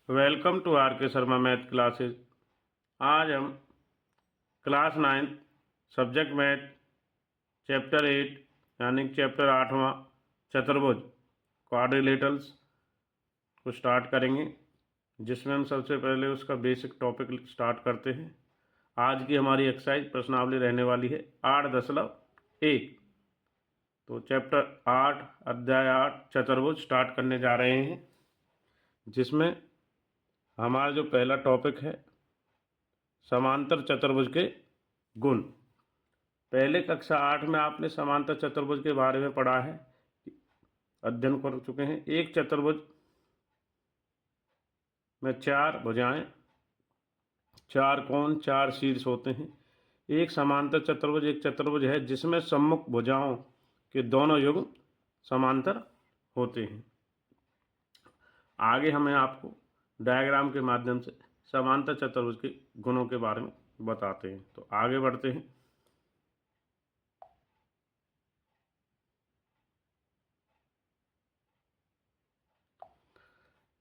Welcome to are के Sharma math classes. आज हम क्लास 9 सब्जेक्ट मैथ चैप्टर 8 यानी चैप्टर 8वां चतुर्भुज क्वाड्रिलेटरल्स को स्टार्ट करेंगे, जिसमें हम सबसे पहले उसका बेसिक टॉपिक स्टार्ट करते हैं। आज की हमारी एक्सरसाइज प्रश्नावली रहने वाली है 8.1। तो चैप्टर 8 अध्याय 8 चतुर्भुज स्टार्ट करने जा रहे हैं, जिसमें हमारा जो पहला टॉपिक है समांतर चतुर्भुज के गुण। पहले कक्षा 8 में आपने समांतर चतुर्भुज के बारे में पढ़ा है, अध्ययन कर चुके हैं। एक चतुर्भुज में 4 भुजाएं, 4 कोण, 4 शीर्ष होते हैं। एक समांतर चतुर्भुज एक चतुर्भुज है जिसमें सम्मुख भुजाओं के दोनों युग्म समांतर होते हैं। आगे हमें आपको डायग्राम के माध्यम से समांतर चतुर्भुज के गुणों के बारे में बताते हैं। तो आगे बढ़ते हैं।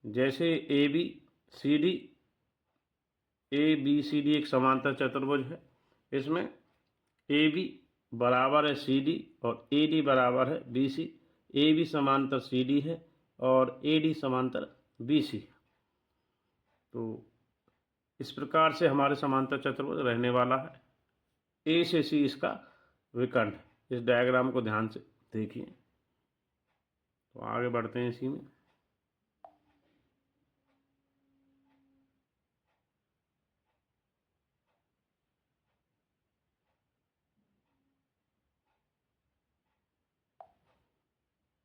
जैसे ए बी सी डी एक समांतर चतुर्भुज है। इसमें ए बी बराबर है सी डी और ए डी बराबर है बी सी। ए बी समांतर सी डी है और ए डी समांतर बी सी है। तो इस प्रकार से हमारे समांतर चतुर्भुज रहने वाला है। ए से सी इसका विकर्ण है। इस डायग्राम को ध्यान से देखिए। तो आगे बढ़ते हैं इसी में।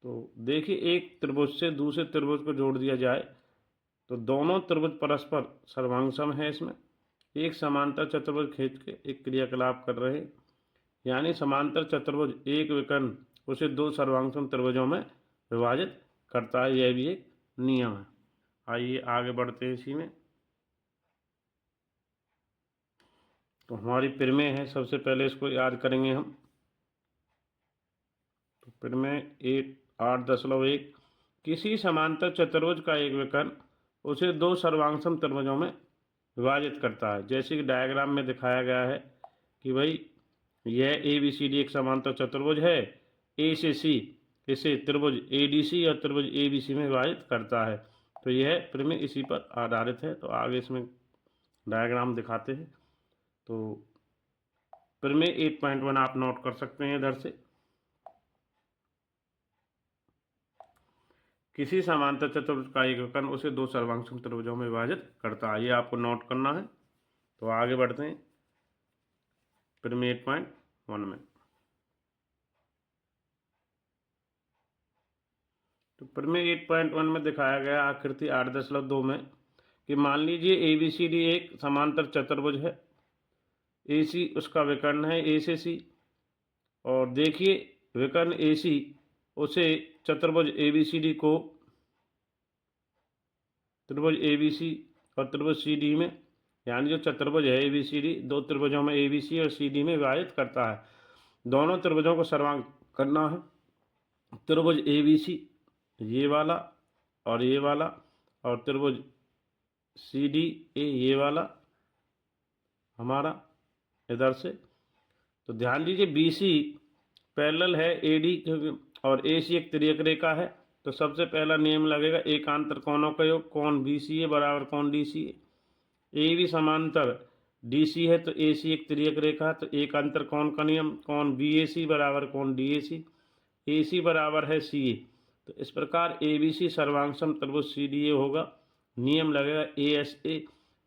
तो देखिए, एक त्रिभुज से दूसरे त्रिभुज को जोड़ दिया जाए तो दोनों त्रिभुज परस्पर सर्वांगसम है। इसमें एक समांतर चतुर्भुज खींच के एक क्रियाकलाप कर रहे हैं, यानी समांतर चतुर्भुज एक विकर्ण उसे दो सर्वांगसम त्रिभुजों में विभाजित करता है। यह भी एक नियम है। आइए आगे बढ़ते हैं इसी में। तो हमारी प्रमेय है, सबसे पहले इसको याद करेंगे हम। तो प्रमेय 8.1 किसी समांतर चतुर्भुज का एक विकर्ण उसे दो सर्वांगसम त्रिभुजों में विभाजित करता है। जैसे कि डायग्राम में दिखाया गया है कि भाई यह ए बी सी डी एक समांतर चतुर्भुज है। ए से सी इसे त्रिभुज ए डी सी और त्रिभुज ए बी सी में विभाजित करता है। तो यह प्रमेय इसी पर आधारित है। तो आगे इसमें डायग्राम दिखाते हैं। तो प्रमेय 8.1 आप नोट कर सकते हैं इधर से। किसी समांतर चतुर्भुज का एक विकर्ण उसे दो सर्वांगसम त्रिभुजों में विभाजित करता है। ये आपको नोट करना है। तो आगे बढ़ते हैं प्रमेय 8.1 में। तो प्रमेय 8.1 में दिखाया गया आकृति 8.2 में कि मान लीजिए ए बी सी डी एक समांतर चतुर्भुज है। ए सी उसका विकर्ण है ए से सी। और देखिए विकर्ण ए सी उसे चतुर्भुज ए बी सी डी को त्रिभुज ए बी सी और त्रिभुज सी डी में, यानी जो चतुर्भुज है ए बी सी डी दो त्रिभुजों में ए बी सी और सी डी में विभाजित करता है। दोनों त्रिभुजों को सर्वांग करना है। त्रिभुज ए बी सी ये वाला और ये वाला, और त्रिभुज सी डी ए ये वाला हमारा इधर से। तो ध्यान दीजिए बी सी पैरेलल है ए डी और ए सी एक तिर्यक रेखा है। तो सबसे पहला नियम लगेगा एकांतर कोणों का योग। कोण बी सी ए बराबर कोण डी सी ए बी समांतर डी सी है तो ए सी एक तिर्यक रेखा, तो एकांतर कोण का नियम कोण बी ए सी बराबर कोण डी ए सी बराबर है सी ए। तो इस प्रकार ए बी सी सर्वांगसम त्रिभुज सी डी ए होगा। नियम लगेगा ए S A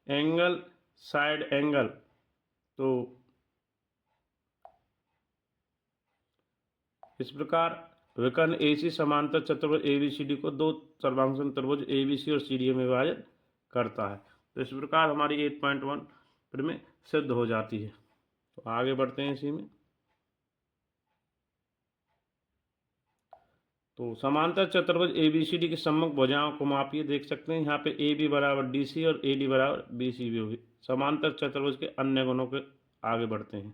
angle side angle. तो इस प्रकार विकर्ण ए सी समांतर चतुर्भुज ए बी सी डी को दो सर्वांगसम त्रिभुज ए बी सी और सी डी में विभाजित करता है। तो इस प्रकार हमारी 8.1 प्रमेय सिद्ध हो जाती है। तो आगे बढ़ते हैं इसी में। तो समांतर चतुर्भुज ए बी सी डी की सम्मुख भुजाओं को मापिए। देख सकते हैं यहाँ पे ए बी बराबर डी सी और ए डी बराबर बी सी भी होगी। समांतर चतुर्भुज के अन्य गुणों के आगे बढ़ते हैं।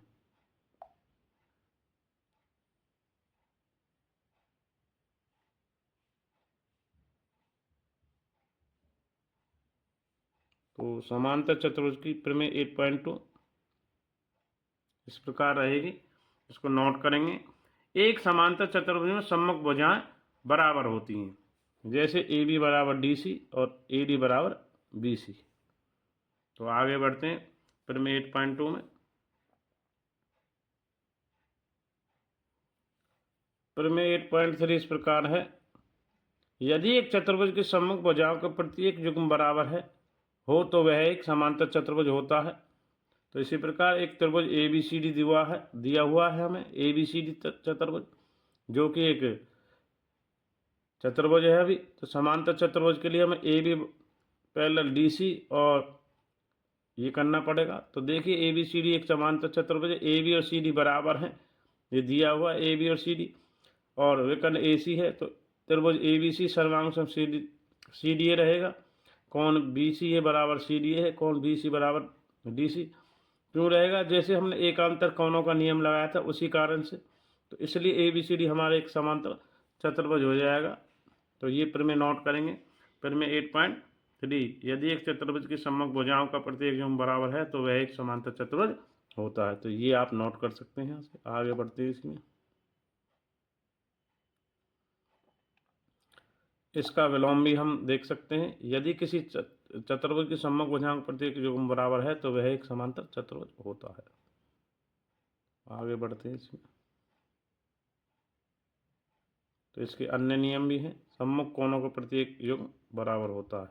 तो समांतर चतुर्भुज की प्रमेय 8.2 इस प्रकार रहेगी, इसको नोट करेंगे। एक समांतर चतुर्भुज में सम्मुख भुजाएं बराबर होती हैं, जैसे ए बी बराबर डी सी और ए डी बराबर बी सी। तो आगे बढ़ते हैं प्रमेय 8.2 में। प्रमेय 8.3 इस प्रकार है, यदि एक चतुर्भुज के सम्मुख भुजाओं के प्रत्येक युग्म बराबर है हो तो वह एक समांतर चतुर्भुज होता है। तो इसी प्रकार एक त्रिभुज ए बी सी डी दिया हुआ है हमें, ए बी सी डी चतुर्भुज, जो कि एक चतुर्भुज है अभी। तो समांतर चतुर्भुज के लिए हमें A B parallel D C और ये करना पड़ेगा। तो देखिए ए बी सी डी एक समांतर चतुर्भुज, ए बी और सी डी बराबर हैं, ये दिया हुआ ए बी और सी डी, और विकर्ण ए सी है। तो त्रिभुज ए बी सी सर्वांग सी डी ए रहेगा। कौन बी सी ए बराबर सी डी ए है, कौन बी सी बराबर डी सी क्यों रहेगा, जैसे हमने एकांतर कोणों का नियम लगाया था उसी कारण से। तो इसलिए ए बी सी डी हमारे एक समांतर चतुर्भुज हो जाएगा। तो ये प्रमेय नोट करेंगे। प्रमेय 8.3, यदि एक चतुर्भुज की सम्मुख भुजाओं का प्रत्येक युग्म बराबर है तो वह एक समांतर चतुर्भुज होता है। तो ये आप नोट कर सकते हैं। यहाँ से आगे बढ़ते हैं इसमें। इसका विलोम भी हम देख सकते हैं, यदि किसी चतुर्भुज की सम्मुख भुजाओं का प्रत्येक युग्म बराबर है तो वह एक समांतर चतुर्भुज होता है। आगे बढ़ते हैं इसमें। तो इसके अन्य नियम भी हैं, सम्मुख कोणों का प्रत्येक युग्म बराबर होता है।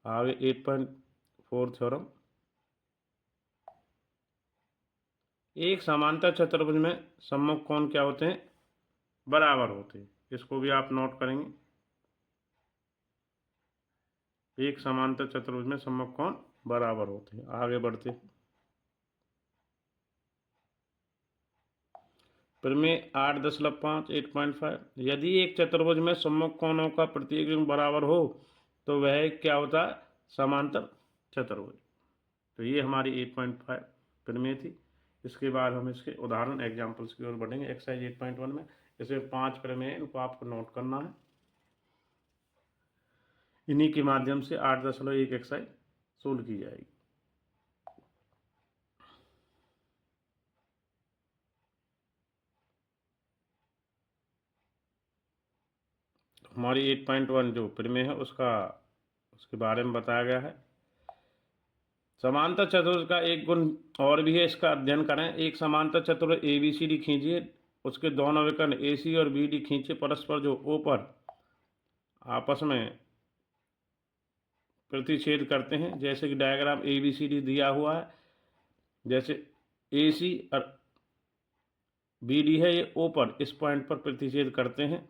आगे 8.4 थ्योरम, एक समांतर चतुर्भुज में सम्मुख कोण क्या होते हैं, बराबर होते हैं। इसको भी आप नोट करेंगे। एक समांतर चतुर्भुज में सम्मुख कोण बराबर होते हैं। आगे बढ़ते हैं। प्रमेय 8.5 8.5, यदि एक चतुर्भुज में सम्मुख कोणों का प्रत्येक युग्म बराबर हो तो वह क्या होता है, समांतर चतुर्भुज। तो ये हमारी 8.5 प्रमेय थी। इसके बाद हम इसके उदाहरण एग्जाम्पल्स की ओर बढ़ेंगे। एक्सरसाइज 8.1 में इसमें 5 प्रमेय हैं, इनको आपको नोट करना है। इन्हीं के माध्यम से 8.1 एक्सरसाइज सोल्व की जाएगी। हमारी 8.1 जो प्रमेय है उसके बारे में बताया गया है। समांतर चतुर्भुज का एक गुण और भी है, इसका अध्ययन करें। एक समांतर चतुर्भुज ए बी सी डी खींचिए, उसके दोनों विकर्ण ए सी और बी डी खींचे परस्पर जो ओ पर आपस में प्रतिच्छेद करते हैं, जैसे कि diagram A B C D दिया हुआ है। जैसे ए सी और बी डी है, ये ओ पर इस पॉइंट पर प्रतिच्छेद करते हैं।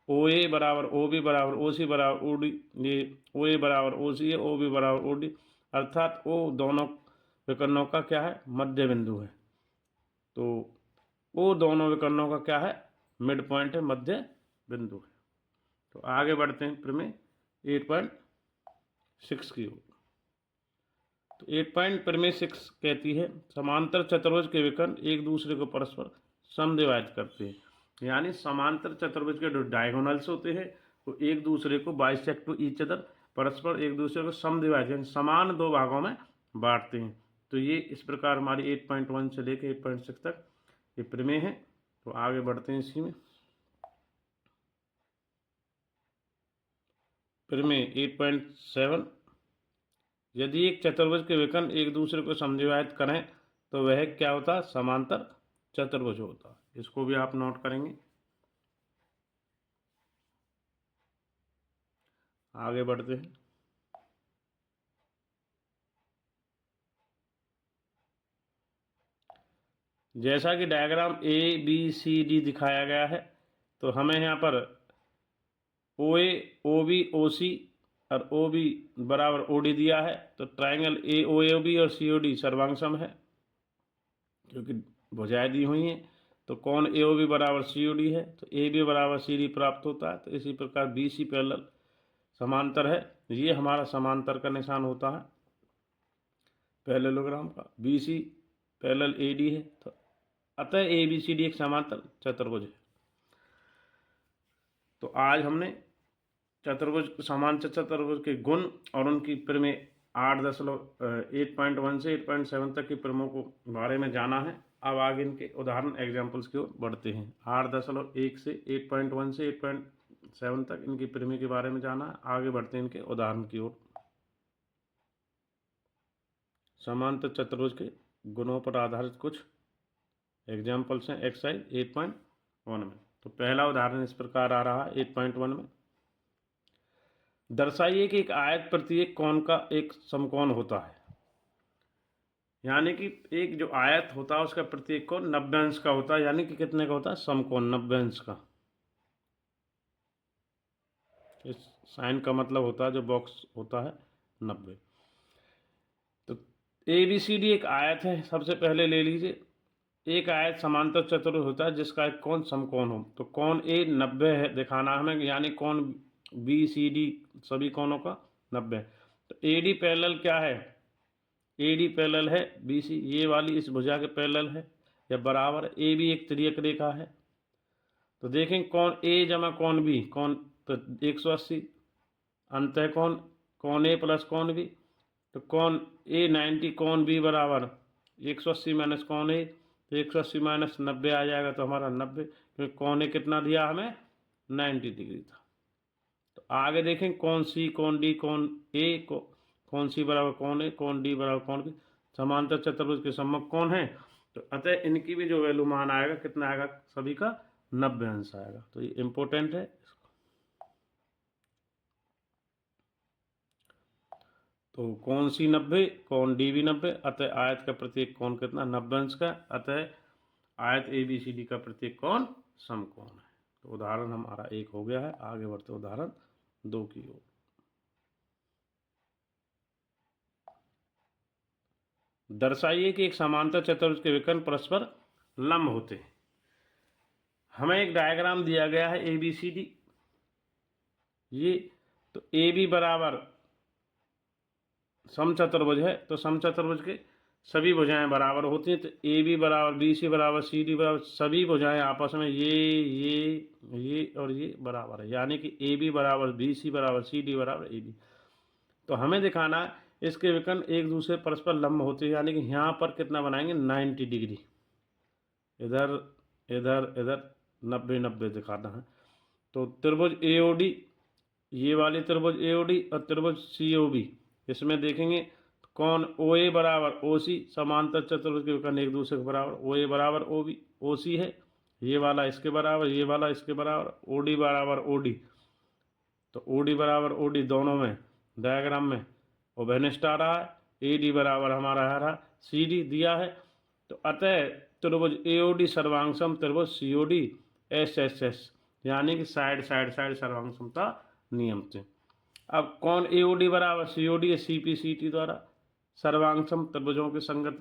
ओ ए बराबर ओ बी बराबर ओ सी बराबर ओ डी, ये ओ ए बराबर ओ सी है, ओ बी बराबर ओ डी, अर्थात ओ दोनों विकर्णों का क्या है, मध्य बिंदु है। तो ओ दोनों विकर्णों का क्या है, मिड पॉइंट है, मध्य बिंदु है। तो आगे बढ़ते हैं प्रमेय 8.6 की ओर। तो 8.6 कहती है, समांतर चतुर्भुज के विकर्ण एक दूसरे को परस्पर समद्विभाजित करते हैं। यानी समांतर चतुर्भुज के जो डायगोनल्स होते हैं वो एक दूसरे को बाइसेक्ट टू ईच अदर, परस्पर एक दूसरे को समद्विभाजित समान दो भागों में बांटते हैं। तो ये इस प्रकार हमारी 8.1 से लेकर 8.6 तक ये प्रमेय है। तो आगे बढ़ते हैं इसी में। प्रमेय 8.7, यदि एक चतुर्भुज के विकर्ण एक दूसरे को समद्विभाजित करें तो वह क्या होता है, समांतर चतुर्भुज होता है। इसको भी आप नोट करेंगे। आगे बढ़ते हैं। जैसा कि diagram A B C D दिखाया गया है, तो हमें यहाँ पर ओ ए ओ बी ओ सी और ओ बी बराबर ओ डी दिया है। तो ट्राइंगल ए ओ बी और सी ओ डी सर्वांग है, क्योंकि भुजाएं दी हुई हैं। तो कौन ए ओ बी बराबर सी ओ डी है, तो ए बी बराबर सी डी प्राप्त होता है। तो इसी प्रकार बी सी पैरेलल समांतर है, ये हमारा समांतर का निशान होता है पैरेललोग्राम का। B C parallel A D है, तो अतः ए बी सी डी एक समांतर चतुर्भुज है। तो आज हमने समांतर चतुर्भुज के गुण और उनकी प्रमेय 8.1 से 8.7 तक की प्रमेयों को बारे में जाना है। अब आगे इनके उदाहरण एग्जाम्पल्स की ओर बढ़ते हैं। 8.1 से 8.1 से 8.7 तक इनकी प्रमेय के बारे में जाना है। आगे बढ़ते हैं इनके उदाहरण की ओर। समांतर चतुर्भुज के गुणों पर आधारित कुछ एग्जाम्पल्स हैं एक्सरसाइज 8.1 में। तो पहला उदाहरण इस प्रकार आ रहा है 8.1 में। दर्शाइए कि एक आयत प्रत्येक कोण का एक समकोण होता है। यानी कि एक जो आयत होता है उसका प्रत्येक कोण 90 अंश का होता है। यानी कि कितने का होता है? समकोण 90 अंश का। इस साइन का मतलब होता है जो बॉक्स होता है 90। तो ABCD एक आयत है। सबसे पहले ले लीजिए, एक आयत समांतर चतुर्भुज होता है जिसका एक कोण समकोण हो। तो कोण A 90 है दिखाना हमें, यानी कोण BCD सभी कोणों का 90। तो AD पैरेलल क्या है? AD पैरेलल है BC, ये वाली इस भुजा के पैरेलल है या बराबर। AB एक तिर्यक रेखा है। तो देखें कोण A जमा कोण B, कोण तो 180 अंतः कोण A प्लस कोण B। तो कोण A 90, कोण B बराबर 180 माइनस कोण A, तो 180 माइनस 90 आ जाएगा। तो हमारा 90, क्योंकि कोण A कितना दिया हमें? 90 डिग्री था। तो आगे देखें कोण C, कोण D, कोण A, कोण C बराबर कोण A, कोण D बराबर कोण B, समांतर चतुर्भुज के सम्मुख कोण है। तो अतः इनकी भी जो वैल्यू मान आएगा कितना आएगा? सभी का 90 अंश आएगा। तो ये इंपॉर्टेंट है। तो कोण C 90, कोण D भी 90, अतः आयत का प्रत्येक कोण कितना? 90 अंश का। अतः आयत ABCD का प्रत्येक कोण समकोण है। तो उदाहरण हमारा 1 हो गया है। आगे बढ़ते उदाहरण 2 की ओर। दर्शाइए कि एक समांतर चतुर्भुज के विकर्ण परस्पर लंब होते हैं। हमें एक डायग्राम दिया गया है ABCD, ये तो AB बराबर समचतुर्भुज है। तो समचतुर्भुज के सभी भुजाएं बराबर होती हैं। तो AB बराबर BC बराबर CD बराबर सभी भुजाएं आपस में ये और ये बराबर है। यानी कि AB बराबर BC बराबर CD बराबर AB। तो हमें दिखाना है इसके विकर्ण एक दूसरे परस्पर लंब होते हैं। यानी कि यहाँ पर कितना बनाएंगे? 90 डिग्री। इधर इधर इधर 90 दिखाना है। तो त्रिभुज AOD, ये वाली त्रिभुज AOD और त्रिभुज COB, इसमें देखेंगे कौन OA बराबर OC, समांतर चतुर्भुज के विकर्ण एक दूसरे के बराबर। OA बराबर OC है, ये वाला इसके बराबर, ये वाला इसके बराबर। OD बराबर OD, तो OD बराबर OD दोनों में डायग्राम में उभयनिष्ठ आ रहा है। AD बराबर हमारा आ रहा CD दिया है। तो अतः त्रिभुज AOD सर्वांग सम त्रिभुज COD SSS, यानी कि साइड साइड साइड सर्वांग समता नियम से। अब कौन AOD बराबर COD CPCT द्वारा सर्वांग सम त्रिभुजों के संगत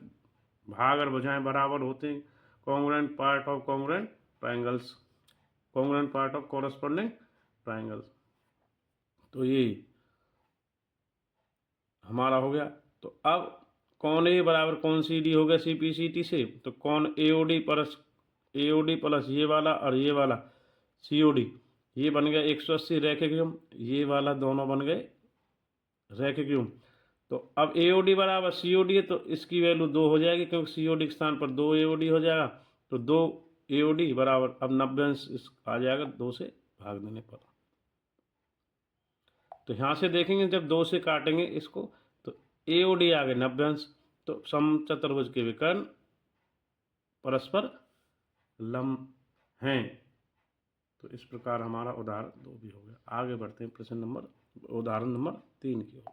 भाग और भुजाएं बराबर होते हैं। Congruent part of congruent triangles, congruent part of corresponding triangles. तो ये हमारा हो गया। तो अब कौन A बराबर कौन CD हो गया CPCT से। तो कौन AOD प्लस ये वाला और ये वाला COD, ये बन गया 180 रैखिक युग्म। ये वाला दोनों बन गए रैखिक युग्म। तो अब AOD बराबर COD है, तो इसकी वैल्यू 2 हो जाएगी, क्योंकि COD के स्थान पर 2 AOD हो जाएगा। तो 2 AOD बराबर अब 90 अंश आ जाएगा 2 से भाग देने पर। तो यहाँ से देखेंगे जब 2 से काटेंगे इसको, तो AOD आ गए 90 अंश। तो समचतुर्भुज के विकर्ण परस्पर लंब हैं। तो इस प्रकार हमारा उदाहरण 2 भी हो गया। आगे बढ़ते हैं प्रश्न नंबर उदाहरण नंबर 3 की ओर।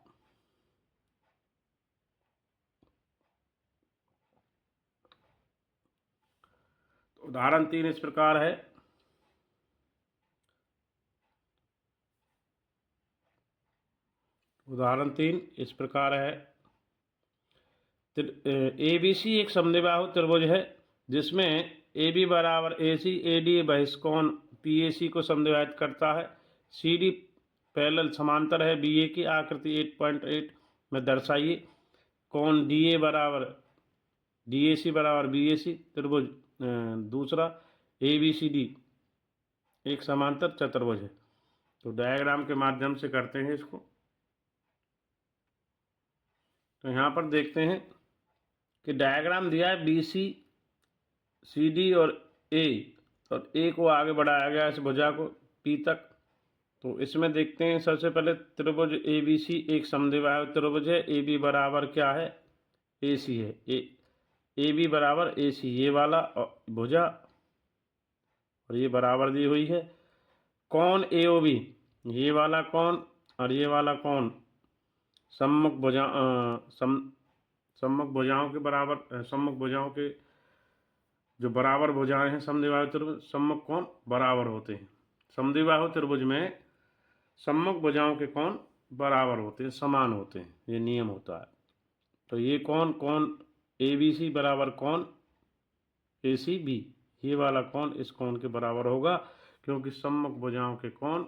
तो उदाहरण 3 इस प्रकार है। उदाहरण 3 इस प्रकार है। ABC एक समद्विबाहु त्रिभुज है जिसमें AB बराबर AC, AD बहिष्कोण PAC को समद्विभाजित करता है। CD पैरेलल समांतर है BA की आकृति 8.8 में दर्शाइए। कोण DA बराबर DAC बराबर BAC त्रिभुज दूसरा ABCD एक समांतर चतुर्भुज है। तो डायग्राम के माध्यम से करते हैं इसको। तो यहाँ पर देखते हैं कि डायग्राम दिया है बी सी सी डी और ए को आगे बढ़ाया गया इस भुजा को पी तक। तो इसमें देखते हैं सबसे पहले त्रिभुज ए बी सी एक समद्विबाहु त्रिभुज है। ए बी बराबर क्या है, ए सी है। ए बी बराबर ए सी, ये वाला भुजा और ये बराबर दी हुई है। कौन ए ओ बी, ये वाला कौन और ये वाला कौन सम्मुख भुजा सम्मुख भुजाओं के बराबर, सम्मुख भुजाओं के जो बराबर भुजाएं हैं समद्विबाहु त्रिभुज, सम्मुख कोण बराबर होते हैं। समद्विबाहु त्रिभुज में सम्मुख भुजाओं के कोण बराबर होते हैं, समान होते हैं, ये नियम होता है। तो ये कोण ए बी सी बराबर कोण ए सी बी, ये वाला कोण इस कोण के बराबर होगा, क्योंकि सम्मुख भुजाओं के कोण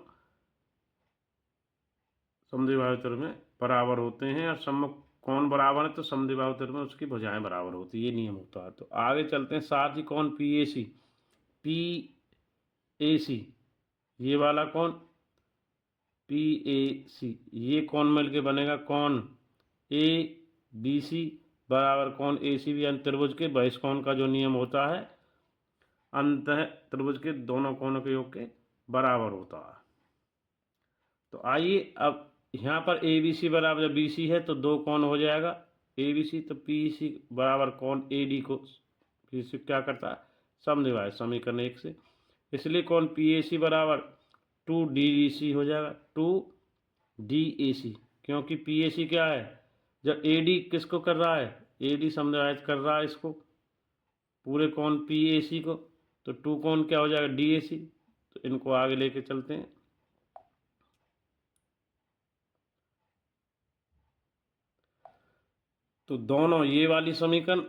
समद्विबाहु त्रिभुज में बराबर होते हैं, और सम्मुख कोण बराबर है तो समद्विबाहु त्रिभुज में उसकी भुजाएं बराबर होती है, ये नियम होता है। तो आगे चलते हैं। साथ ही कोण पी ए सी, ये वाला कोण पी ए सी, ये कोण मिलके बनेगा कोण ए बी सी बराबर कोण ए सी बी। अंत त्रिभुज के बहिष्कोण का जो नियम होता है, अंत त्रिभुज के दोनों कोणों के योग के बराबर होता है। तो आइए अब यहाँ पर ए बी सी बराबर जब बी सी है तो दो कोण हो जाएगा ए बी सी, तो पी सी बराबर कोण ए डी को पी सी क्या करता है, समद्विबाहु, समीकरण 1 से। इसलिए कोण पी ए सी बराबर 2DEC हो जाएगा, 2DAC, क्योंकि पी ए सी क्या है, जब ए डी किसको कर रहा है, ए डी समद्विबाहित कर रहा है इसको पूरे कोण पी ए सी को, तो 2 कोण क्या हो जाएगा डी ए सी। तो इनको आगे लेके चलते हैं। तो दोनों ये वाली समीकरण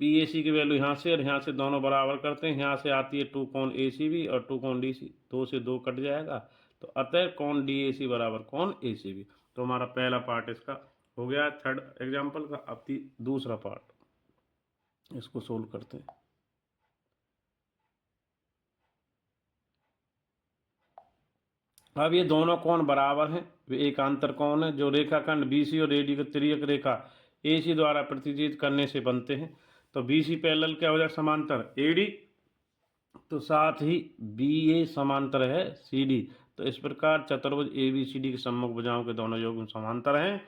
पी ए सी की वैल्यू यहाँ से और यहाँ से दोनों बराबर करते हैं। यहाँ से आती है 2 कोण ए सी बी और 2 कोण डी सी, 2 से 2 कट जाएगा, तो अतः कोण डी ए सी बराबर कोण ए सी बी। तो हमारा पहला पार्ट इसका हो गया, थर्ड एग्जाम्पल का। अब दूसरा पार्ट, इसको सोल्व करते हैं। अब ये दोनों कोण बराबर हैं, वे एकांतर कोण है, जो रेखाखंड बी सी और ए डी को तिर्यक रेखा ए सी द्वारा प्रतिच्छेद करने से बनते हैं। तो बी सी पैरेलल क्या हो जाए, समांतर ए डी, तो साथ ही बी ए समांतर है सी डी। तो इस प्रकार चतुर्भुज ए बी सी डी के सम्मुख भुजाओं के दोनों योग समांतर हैं,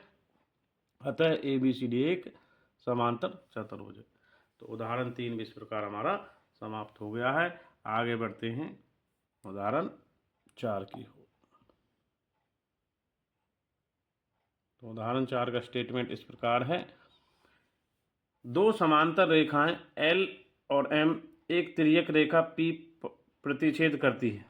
अतः ए बी सी डी एक समांतर चतुर्भुज है। तो उदाहरण 3 इस प्रकार हमारा समाप्त हो गया है। आगे बढ़ते हैं उदाहरण 4 की हो। तो उदाहरण 4 का स्टेटमेंट इस प्रकार है। दो समांतर रेखाएं L और M एक तिर्यक रेखा P प्रतिच्छेद करती है।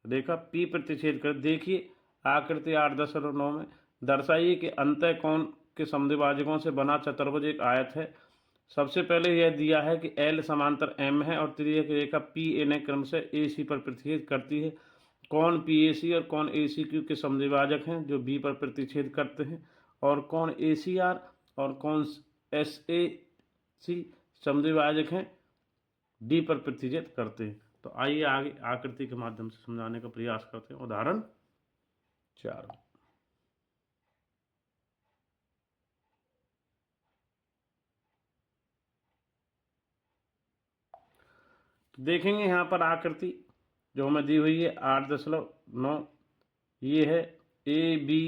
रेखा P प्रतिच्छेद कर, देखिए आकृति 8.9 में दर्शाइए कि अंतः कोण के समद्विभाजकों से बना चतुर्भुज एक आयत है। सबसे पहले यह दिया है कि L समांतर M है और तिर्यक रेखा P इन्हें क्रमशः AC पर प्रतिच्छेद करती है। कोण PAC और कोण ACQ के समद्विभाजक हैं जो B पर प्रतिच्छेद करते हैं, और कोण ACR और कोण SAC समद्विभाजक हैं D पर प्रतिच्छेद करते हैं। तो आइए आगे आकृति के माध्यम से समझाने का प्रयास करते हैं। उदाहरण 4, तो देखेंगे यहाँ पर आकृति जो हमें दी हुई है 8.9, ये है ए बी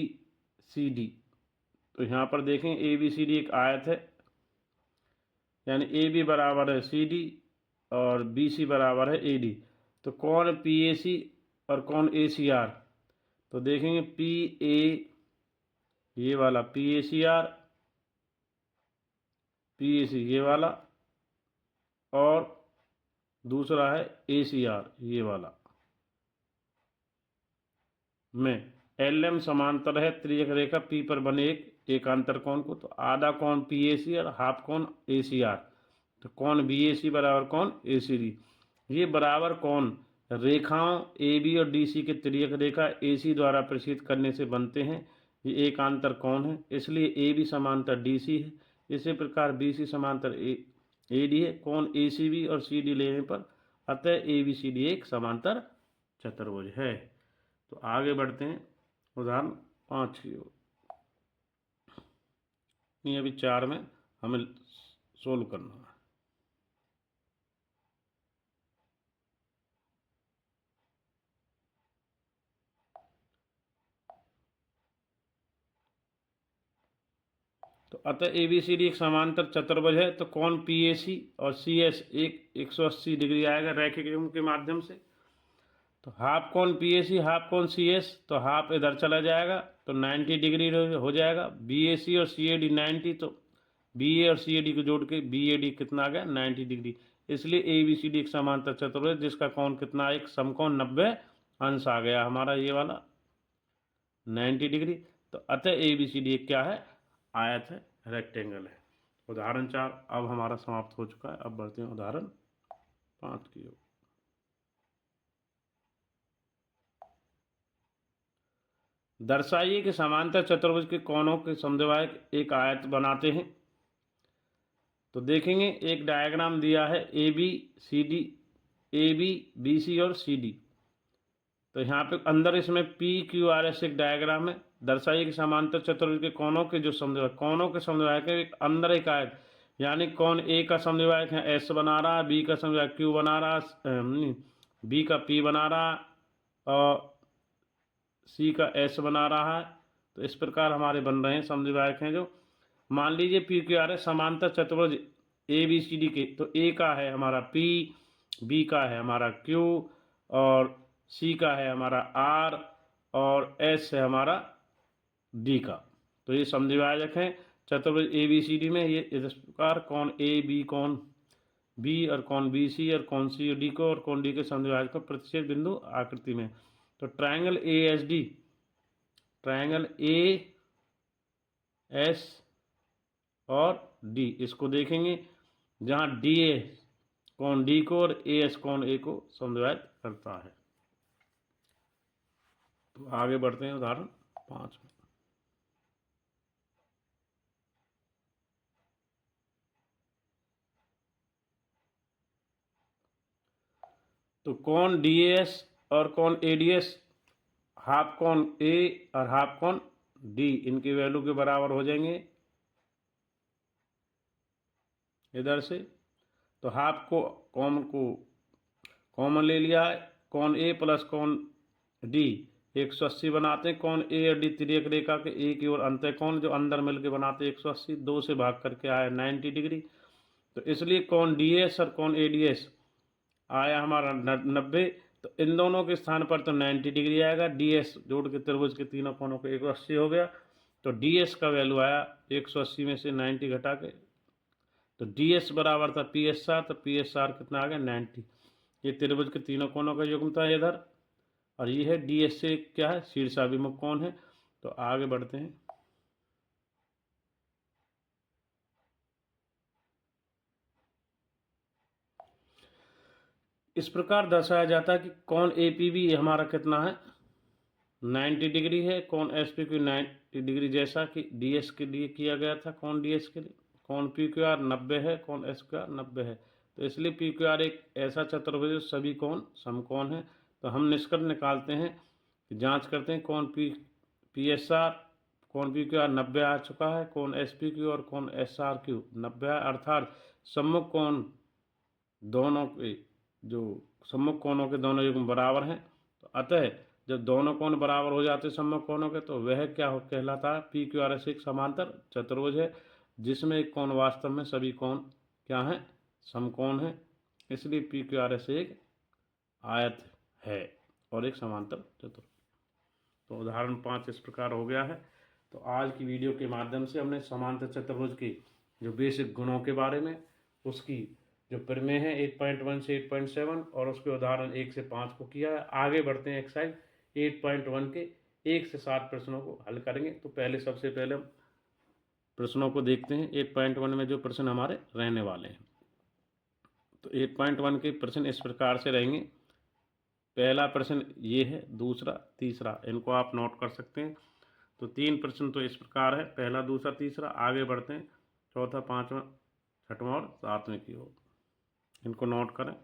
सी डी। तो यहाँ पर देखें ए बी सी डी एक आयत है, यानी ए बी बराबर है सी डी और बी सी बराबर है ए डी। तो कोण पी ए सी और कोण ए सी आर, तो देखेंगे पी ए, ये वाला P A C R, P A C ये वाला, और दूसरा है ए सी आर ये वाला, में एल एम समांतर है तिर्यक रेखा पी पर बने एक एकांतर कोण को। तो आधा कोण पी ए सी और हाफ कोण ए सी आर, तो कोण बी ए सी बराबर कोण ए सी डी। ये बराबर कोण रेखाओं ए बी और डी सी के तिर्यक रेखा ए सी द्वारा प्रतिच्छेद करने से बनते हैं। ये एकांतर कोण है, इसलिए ए बी समांतर डी सी है। इसी प्रकार बी सी समांतर ए डी है। कोण ए सी बी और सी डी लेने पर अतः ए बी सी डी एक समांतर चतुर्भुज है। तो आगे बढ़ते हैं उदाहरण 5 की ओर। नहीं, अभी 4 में हमें सोल्व करना है। तो अतः ABCD एक समांतर चतुर्भुज है, तो कौन PAC और CS एक 180 डिग्री आएगा रैखिक युग्म के माध्यम से। तो हाफ कौन PAC हाफ कौन CS, तो हाफ इधर चला जाएगा तो 90 डिग्री हो जाएगा। BAC और CAD 90, तो BA और CAD को जोड़ के BAD कितना आ गया 90 डिग्री। इसलिए ABCD एक समांतर चतुर्भुज जिसका कोण कितना, एक समकोण 90 अंश आ गया हमारा ये वाला 90 डिग्री। तो अतः ABCD एक क्या है, आयत है, रेक्टेंगल है। उदाहरण 4 अब हमारा समाप्त हो चुका है। अब बढ़ते हैं उदाहरण 5 की ओर। दर्शाइए कि समांतर चतुर्भुज के कोणों के समद्विभाजक एक आयत बनाते हैं। तो देखेंगे एक डायग्राम दिया है ABCD, AB BC और CD। तो यहाँ पे अंदर इसमें PQRS एक डायग्राम है। दर्शाइए कि समांतर चतुर्भुज के कोणों के जो समद्विभाजक, कोणों के समद्विभाजक है अंदर एक आयत, यानी कोण A का समद्विभाजक है S बना रहा है, B का समद्विभाजक Q बना रहा है, B का P बना रहा है और C का S बना रहा है। तो इस प्रकार हमारे बन रहे हैं समद्विभाजक हैं जो। मान लीजिए PQRS समांतर चतुर्भुज ABCD के, तो A का है हमारा P, B का है हमारा Q और C का है हमारा R और S है हमारा D का। तो ये समद्विभाजक हैं चतुर्भुज ABCD में। ये इस प्रकार कौन AB, कौन B और कौन BC और कौन C और D को और कौन D के समद्विभाजक को प्रतिच्छेद बिंदु आकृति में। तो ट्रायंगल ASD, ट्रायंगल AS और D इसको देखेंगे, जहाँ DA कौन D को और AS कौन A को समद्विभाजित करता है। तो आगे बढ़ते हैं उदाहरण 5 में। तो कौन DAS और कौन ADS हाफ कौन A और हाफ कौन D इनकी वैल्यू के बराबर हो जाएंगे इधर से। तो हाफ को कॉमन ले लिया है, कौन A प्लस कौन D 180 बनाते हैं। कौन A और D तिर्यक रेखा के एक की ओर अंतः कोण जो अंदर मिलकर बनाते 180, 2 से भाग करके आया 90 डिग्री। तो इसलिए कौन DAS और कौन ADS आया हमारा 90। तो इन दोनों के स्थान पर तो 90 डिग्री आएगा। DS जोड़ के त्रिभुज के तीनों कोणों को 180 हो गया। तो DS का वैल्यू आया 180 में से 90 घटा के, तो DS बराबर था PSR, तो PSR कितना आ गया 90। ये त्रिभुज के तीनों कोणों का युग्म था इधर, और ये है DS से क्या है शीर्षाभिमुख कोण है। तो आगे बढ़ते हैं। इस प्रकार दर्शाया जाता है कि कौन APB हमारा कितना है 90 डिग्री है, कौन SPQ 90 डिग्री जैसा कि DS के लिए किया गया था। कौन DS के लिए कौन PQR 90 है, कौन SQR 90 है। तो इसलिए PQR एक ऐसा चतुर्भुज है सभी कोण समकोण है। तो हम निष्कर्ष निकालते हैं कि जांच करते हैं कौन PSR कौन PQR 90 आ चुका है, कौन SPQ और कौन SRQ 90 है, अर्थात सम्मुख कोण दोनों के जो सम्मुख कोणों के दोनों युग्म बराबर हैं। तो अतः जब दोनों कोण बराबर हो जाते सम्मुख कोणों के, तो वह क्या कहलाता है PQRS एक समांतर चतुर्भुज है जिसमें एक कोण वास्तव में सभी कोण क्या हैं समकोण है। इसलिए PQRS एक आयत है और एक समांतर चतुर्भुज। तो उदाहरण 5 इस प्रकार हो गया है। तो आज की वीडियो के माध्यम से हमने समांतर चतुर्भुज की जो बेसिक गुणों के बारे में, उसकी जो प्रमेय है 8.1 से 8.7 और उसके उदाहरण 1 से 5 को किया है। आगे बढ़ते हैं एक्सरसाइज 8.1 के 1 से 7 प्रश्नों को हल करेंगे। तो सबसे पहले हम प्रश्नों को देखते हैं 8.1 में जो प्रश्न हमारे रहने वाले हैं। तो 8.1 के प्रश्न इस प्रकार से रहेंगे। पहला प्रश्न ये है, दूसरा तीसरा इनको आप नोट कर सकते हैं। तो 3 प्रश्न तो इस प्रकार है, पहला दूसरा तीसरा। आगे बढ़ते हैं चौथा पाँचवा छठवां और सातवें की ओर, इनको नोट करें।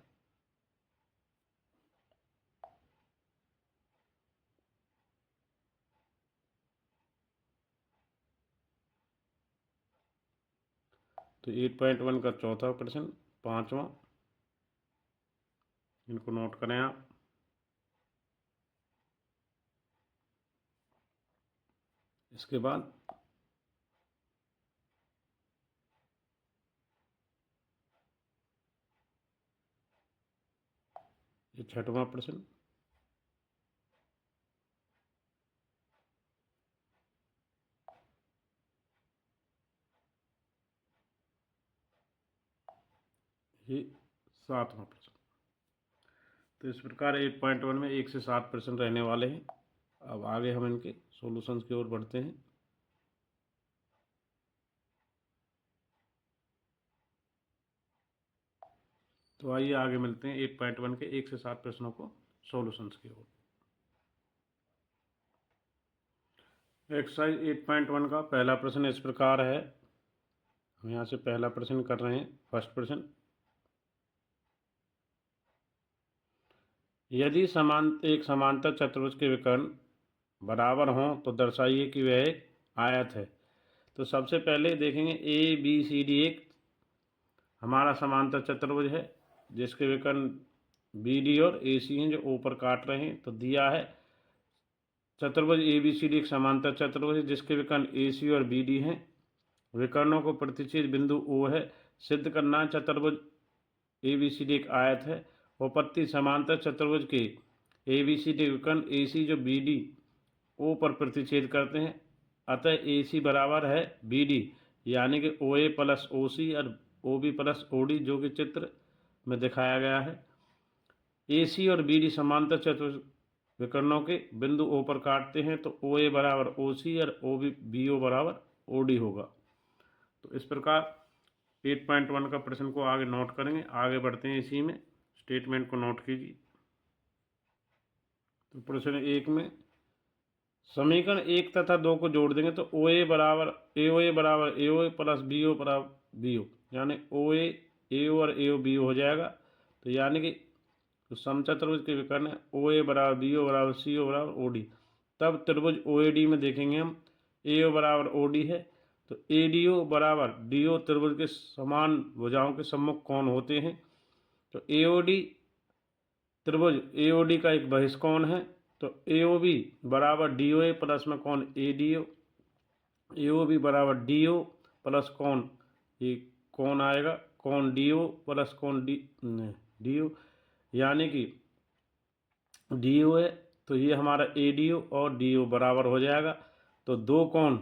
तो 8.1 का चौथा प्रश्न, पांचवा, इनको नोट करें आप। इसके बाद ये छठवां प्रश्न, ये सातवां प्रश्न। तो इस प्रकार 8.1 में 1 से 7 प्रश्न रहने वाले हैं। अब आगे हम इनके सॉल्यूशंस की ओर बढ़ते हैं। तो आइए आगे मिलते हैं 8.1 के 1 से 7 प्रश्नों को सॉल्यूशंस की ओर। एक्सरसाइज 8.1 का पहला प्रश्न इस प्रकार है। हम यहाँ से पहला प्रश्न कर रहे हैं। फर्स्ट प्रश्न, यदि एक समांतर चतुर्भुज के विकर्ण बराबर हों तो दर्शाइए कि वह एक आयत है। तो सबसे पहले देखेंगे ABCD एक हमारा समांतर चतुर्भुज है जिसके विकर्ण BD और AC हैं जो ऊपर काट रहे हैं। तो दिया है चतुर्भुज ABCD एक समांतर चतुर्भुज है जिसके विकर्ण AC और BD हैं। विकर्णों को प्रतिच्छेद बिंदु O है। सिद्ध करना चतुर्भुज ABCD एक आयत है। उपपत्ति समांतर चतुर्भुज के ABCD विकर्ण AC जो BD O पर प्रतिच्छेद करते हैं, अतः AC बराबर है BD, यानी कि OA प्लस OC और OB प्लस OD जो कि चित्र में दिखाया गया है। AC और BD समांतर चतुर्भुज विकर्णों के बिंदु O पर काटते हैं तो OA बराबर OC और BO बराबर OD होगा। तो इस प्रकार 8.1 का प्रश्न को आगे नोट करेंगे। आगे बढ़ते हैं, इसी में स्टेटमेंट को नोट कीजिए। तो प्रश्न 1 में समीकरण 1 तथा 2 को जोड़ देंगे तो AOA बराबर AOA प्लस BO बराबर BO, यानी OA AO और AO BO हो जाएगा। तो यानी कि समचतुर्भुज के विकर्ण OA बराबर BO बराबर CO बराबर OD। तब त्रिभुज OAD में देखेंगे हम AO बराबर OD है तो ADO बराबर DO त्रिभुज के समान भुजाओं के सम्मुख कोण होते हैं। तो AOD त्रिभुज AOD का एक बहिष्कोण है। तो AOB बराबर DOA प्लस में कोण ADO, AOB बराबर DO प्लस कोण, ये कोण आएगा कोण DO प्लस कोण DO, यानी कि DO है तो ये हमारा ADO और DO बराबर हो जाएगा। तो दो कोण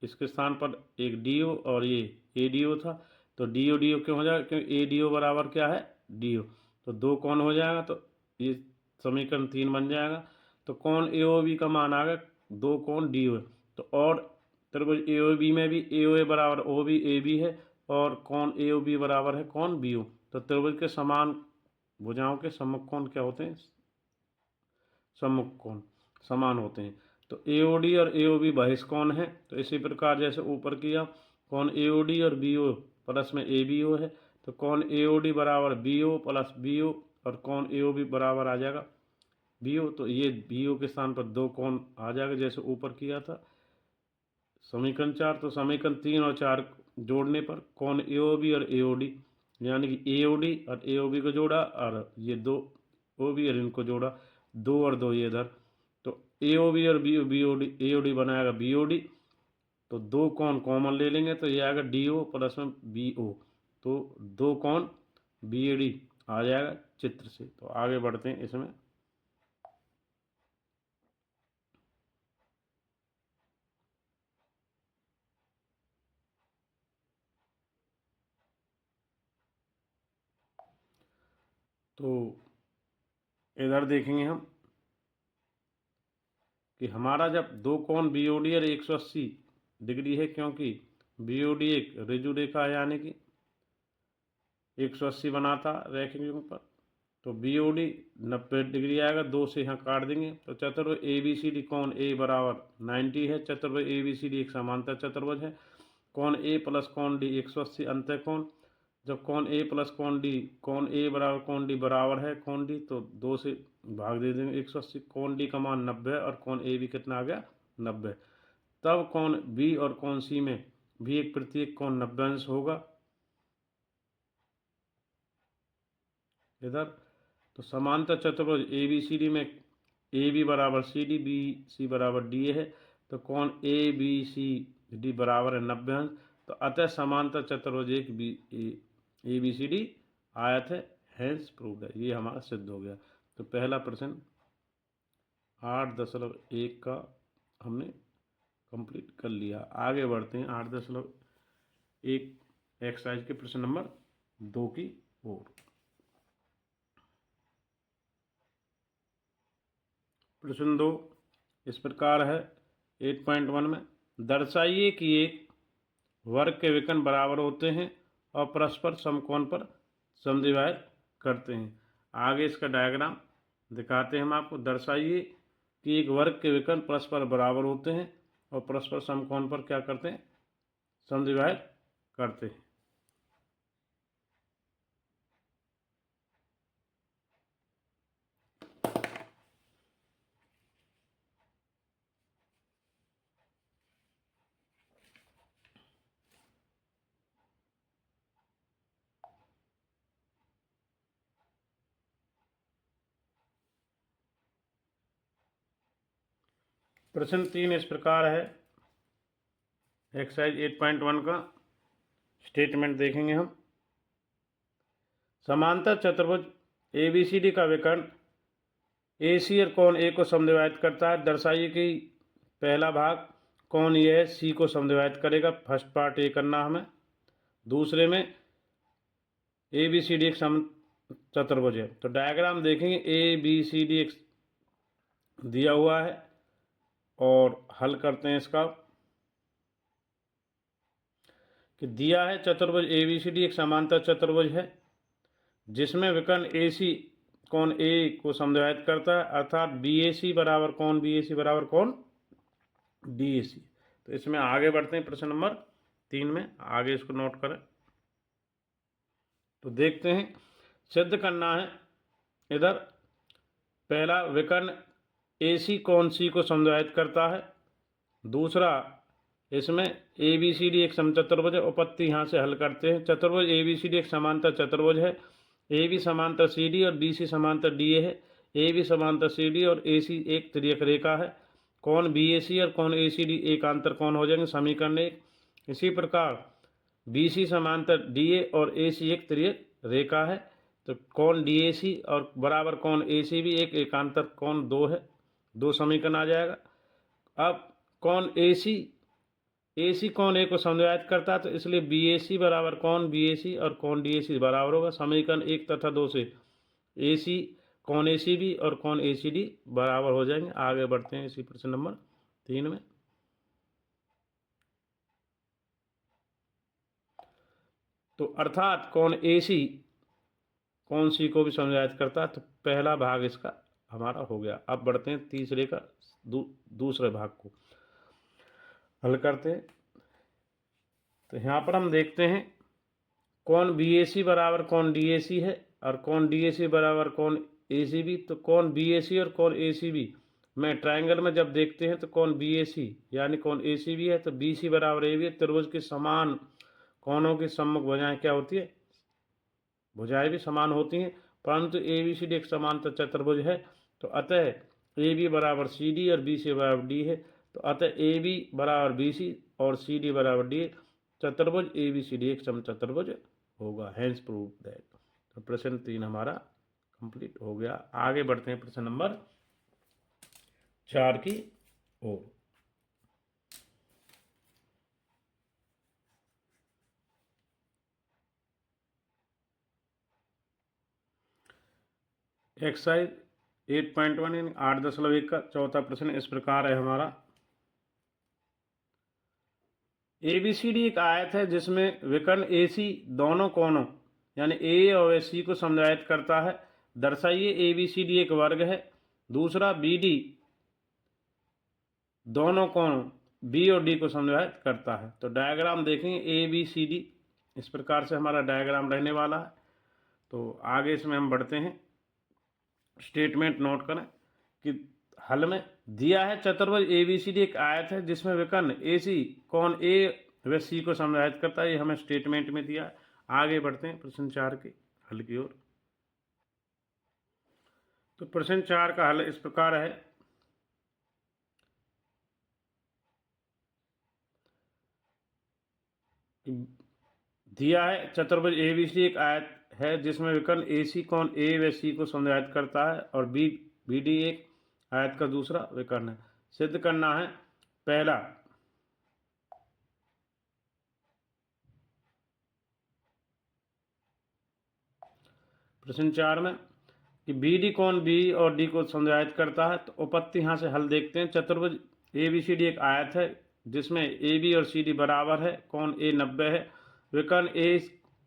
इसके स्थान पर एक DO और ये ADO था, तो DO क्यों हो जाएगा, क्योंकि ADO बराबर क्या है DO। तो दो कोण हो जाएगा तो ये समीकरण 3 बन जाएगा। तो कोण AOB का मान आ गया दो कोण DO है। तो और त्रिभुज AOB में भी AOA बराबर OB AB है और कोण AOB बराबर है कोण BO। तो त्रिभुज के समान भुजाओं के सम्मुख कोण क्या होते हैं, सम्मुख कोण समान होते हैं। तो AOD और AOB बहिष्कोण है। तो इसी प्रकार जैसे ऊपर किया कोण AOD और BO प्लस में ABO है तो कोण AOD बराबर BO प्लस BO और कोण AOB बराबर आ जाएगा BO। तो ये BO के स्थान पर दो कोण आ जाएगा जैसे ऊपर किया था समीकरण 4। तो समीकरण 3 और 4 जोड़ने पर कोण AOB और AOD, यानी कि AOD और AOB को जोड़ा और ये दो OB और इनको जोड़ा, दो और दो ये इधर, तो AOB और AOD बनाएगा BOD। तो दो कोण कॉमन ले लेंगे तो ये आएगा DO प्लस में BO। तो दो कोण BAD आ जाएगा चित्र से। तो आगे बढ़ते हैं इसमें। तो इधर देखेंगे हम कि हमारा जब दो कोण BOD और 180 डिग्री है, क्योंकि BOD एक ऋजु रेखा है यानी कि 180 बनाता रेखांश पर, तो BOD 90 डिग्री आएगा। दो से यहाँ काट देंगे तो चतुर्भुज ABCD कोण A बराबर 90 है। चतुर्भुज ABCD एक समांतर चतुर्भुज है। कोण A प्लस कोण D 180 अंतः कोण। जब कोण A प्लस कोण D, कोण A बराबर कोण D बराबर है कोण D, तो दो से भाग दे देंगे 180। कोण D का मान 90 और कोण A भी कितना आ गया 90। तब कोण B और कोण C में भी एक प्रत्येक कोण 90 अंश होगा। इधर। तो समांतर चतुर्भुज ए बी सी डी में ए बी बराबर सी डी, बी सी बराबर डी है, तो कोण ए बी सी डी बराबर है 90 अंश। तो अतः समांतर चतुर्भुज एक ए बी सी डी आयत है, हैंस प्रूव्ड है। ये हमारा सिद्ध हो गया। तो पहला प्रश्न 8.1 का हमने कंप्लीट कर लिया। आगे बढ़ते हैं 8.1 एक्सरसाइज के प्रश्न नंबर 2 की ओर। प्रश्न 2 इस प्रकार है 8.1 में, दर्शाइए कि एक वर्ग के विकर्ण बराबर होते हैं और परस्पर समकोण पर समद्विभाजित करते हैं। आगे इसका डायग्राम दिखाते हैं हम आपको। दर्शाइए कि एक वर्ग के विकर्ण परस्पर बराबर होते हैं और परस्पर समकोण पर क्या करते हैं, समद्विभाजित करते हैं। प्रश्न 3 इस प्रकार है, एक्सरसाइज 8.1 का स्टेटमेंट देखेंगे हम। समांतर चतुर्भुज ABCD का विकर्ण AC और कोण A को समद्विभाजित करता है। दर्शाइए कि पहला भाग कोण यह C को समद्विभाजित करेगा। फर्स्ट पार्ट ये करना हमें। दूसरे में ABCD एक सम चतुर्भुज है। तो डायग्राम देखेंगे, ABCD एक दिया हुआ है और हल करते हैं इसका। कि दिया है चतुर्भुज ABCD एक समांतर चतुर्भुज है जिसमें विकर्ण AC कोण A को समद्विभाजित करता है, अर्थात BAC बराबर कोण BAC बराबर कोण DAC। तो इसमें आगे बढ़ते हैं प्रश्न नंबर 3 में। आगे इसको नोट करें। तो देखते हैं, सिद्ध करना है। इधर पहला विकर्ण AC कोण C को समद्विभाजित करता है। दूसरा इसमें ABCD एक समचतुर्भुज है। उपपत्ति यहाँ से हल करते हैं। चतुर्भुज ABCD एक समांतर चतुर्भुज है। AB समांतर CD और BC समांतर DA है। AB समांतर CD और AC एक तिर्यक रेखा है। कोण BAC और कोण ACD एकांतर कोण हो जाएंगे, समीकरण 1। इसी प्रकार BC समांतर DA और AC एक तिर्यक रेखा है, तो कोण DAC और बराबर कोण AC भी एक एकांतर कोण 2 है। 2 समीकरण आ जाएगा। अब कोण AC कोण A को समद्विभाजित करता है, तो इसलिए BAC बराबर कोण BAC और कोण DAC बराबर होगा। समीकरण 1 तथा 2 से AC कोण ACB और कोण ACD बराबर हो जाएंगे। आगे बढ़ते हैं इसी प्रश्न नंबर 3 में। तो अर्थात कोण AC कोण C को भी समद्विभाजित करता है। तो पहला भाग इसका हमारा हो गया। अब बढ़ते हैं तीसरे का दूसरे भाग को हल करते हैं। तो यहाँ पर हम देखते हैं, कोण BAC बराबर कोण DAC है और कोण DAC बराबर कोण ACB। तो कोण BAC और कोण ACB में ट्रायंगल में जब देखते हैं तो कोण BAC यानी कोण ACB है, तो BC बराबर AB है। त्रिभुज के समान कोणों की सम्मुख भुजाएं क्या होती है, भुजाएं भी समान होती हैं, परंतु ABCD एक समांतर चतुर्भुज है। तो अतः AB बराबर CD और BC बराबर D है। तो अतः AB बराबर BC और CD बराबर D चतुर्भुज ABCD एक समचतुर्भुज होगा, हैंस प्रूव दैट। तो प्रश्न 3 हमारा कंप्लीट हो गया। आगे बढ़ते हैं प्रश्न नंबर 4 की ओर। एक्सरसाइज 8.1 यानी 8.1 का चौथा प्रश्न इस प्रकार है हमारा। ABCD एक आयत है जिसमें विकर्ण AC दोनों कोणों यानी A और C को समद्विभाजित करता है। दर्शाइए ABCD एक वर्ग है। दूसरा BD दोनों कोणों B और D को समद्विभाजित करता है। तो डायग्राम देखेंगे ABCD इस प्रकार से हमारा डायग्राम रहने वाला है। तो आगे इसमें हम बढ़ते हैं। स्टेटमेंट नोट करें कि हल में दिया है चतुर्भुज ABCD एक आयत है जिसमें विकर्ण AC कोण A व C को समद्विभाजित करता है। ये हमें स्टेटमेंट में दिया है। आगे बढ़ते हैं प्रश्न 4 के हल की ओर। तो प्रश्न 4 का हल इस प्रकार है। दिया है चतुर्भुज एबीसी एक आयत है जिसमें विकर्ण एसी कोण ए व सी को समद्विभाजित करता है और बीडी एक आयत का दूसरा विकर्ण है। सिद्ध करना है पहला प्रश्न 4 में कि बीडी कोण बी और डी को समद्विभाजित करता है। तो उपपत्ति यहाँ से हल देखते हैं। चतुर्भुज एबीसीडी एक आयत है जिसमें ए बी और सी डी बराबर है, कोण ए 90 है। विकर्ण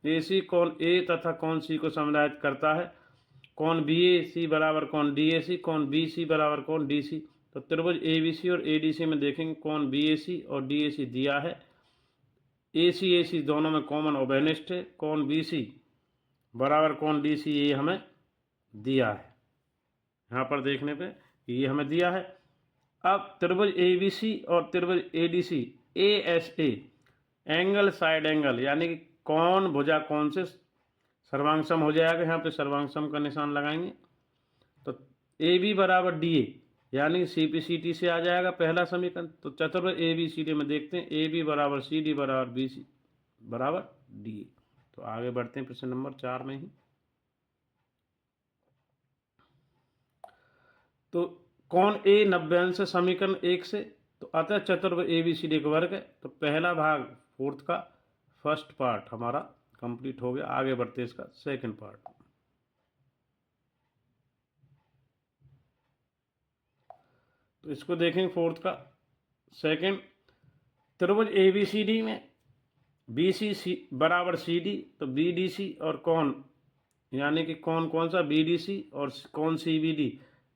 ए सी कोण ए तथा कोण सी को समद्विभाजित करता है। कोण बी ए सी बराबर कोण डी ए सी, कोण बी सी बराबर कोण डी सी। तो त्रिभुज ए बी सी और ए डी सी में देखेंगे कोण बी ए सी और डी ए सी दिया है। ए सी दोनों में कॉमन और बेनिष्ठ है। कोण बी सी बराबर कोण डी सी ये हमें दिया है, यहाँ पर देखने पे ये हमें दिया है। अब त्रिभुज ए बी सी और त्रिभुज A D C A S A angle side angle यानी कि कोण भुजा कोण से सर्वांग सम हो जाएगा। यहाँ पे सर्वांग सम का निशान लगाएंगे तो ए बी बराबर डी ए यानी सी पी सी टी से आ जाएगा पहला समीकरण। तो चतुर्भुज ए बी सी डी में देखते हैं ए बी बराबर सी डी बराबर बी सी बराबर डी ए। तो आगे बढ़ते हैं प्रश्न नंबर 4 में ही। तो कोण ए 90 अंश से समीकरण 1 से, तो अतः चतुर्भुज ए बी सी डी का वर्ग है। तो पहला भाग फोर्थ का फर्स्ट पार्ट हमारा कंप्लीट हो गया। आगे बढ़ते हैं इसका सेकंड पार्ट। तो इसको देखेंगे फोर्थ का सेकंड। त्रिभुज ए बी सी डी में बी सी बराबर सी डी, तो बी डी सी और कोण यानी कि कौन सा बी डी सी और कौन सी बी डी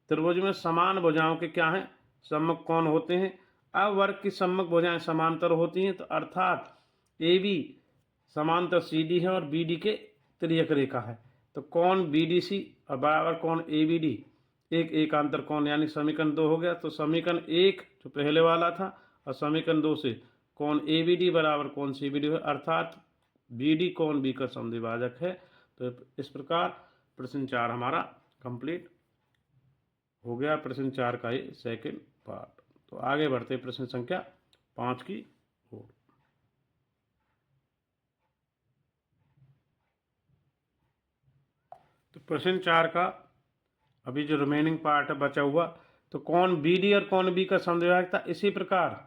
त्रिभुज में समान भुजाओं के क्या हैं सम्मुख कोण होते हैं। अब वर्ग की सम्मुख भुजाएं समांतर होती हैं, तो अर्थात ए बी समांतर सी डी है और बी डी के तिर्यक रेखा है। तो कोण बी डी सी और बराबर कोण ए बी डी एक एकांतर कोण यानी समीकरण 2 हो गया। तो समीकरण 1 जो पहले वाला था और समीकरण 2 से कोण ए बी डी बराबर कोण सी बी डी है, अर्थात बी डी कोण बी का समद्विभाजक है। तो इस प्रकार प्रश्न 4 हमारा कंप्लीट हो गया। प्रश्न 4 का ये सेकंड पार्ट। तो आगे बढ़ते प्रश्न संख्या 5 की ओर। तो प्रश्न 4 का अभी जो रिमेनिंग पार्ट है बचा हुआ, तो कोण बी डी और कोण बी का समद्विभाजक था। इसी प्रकार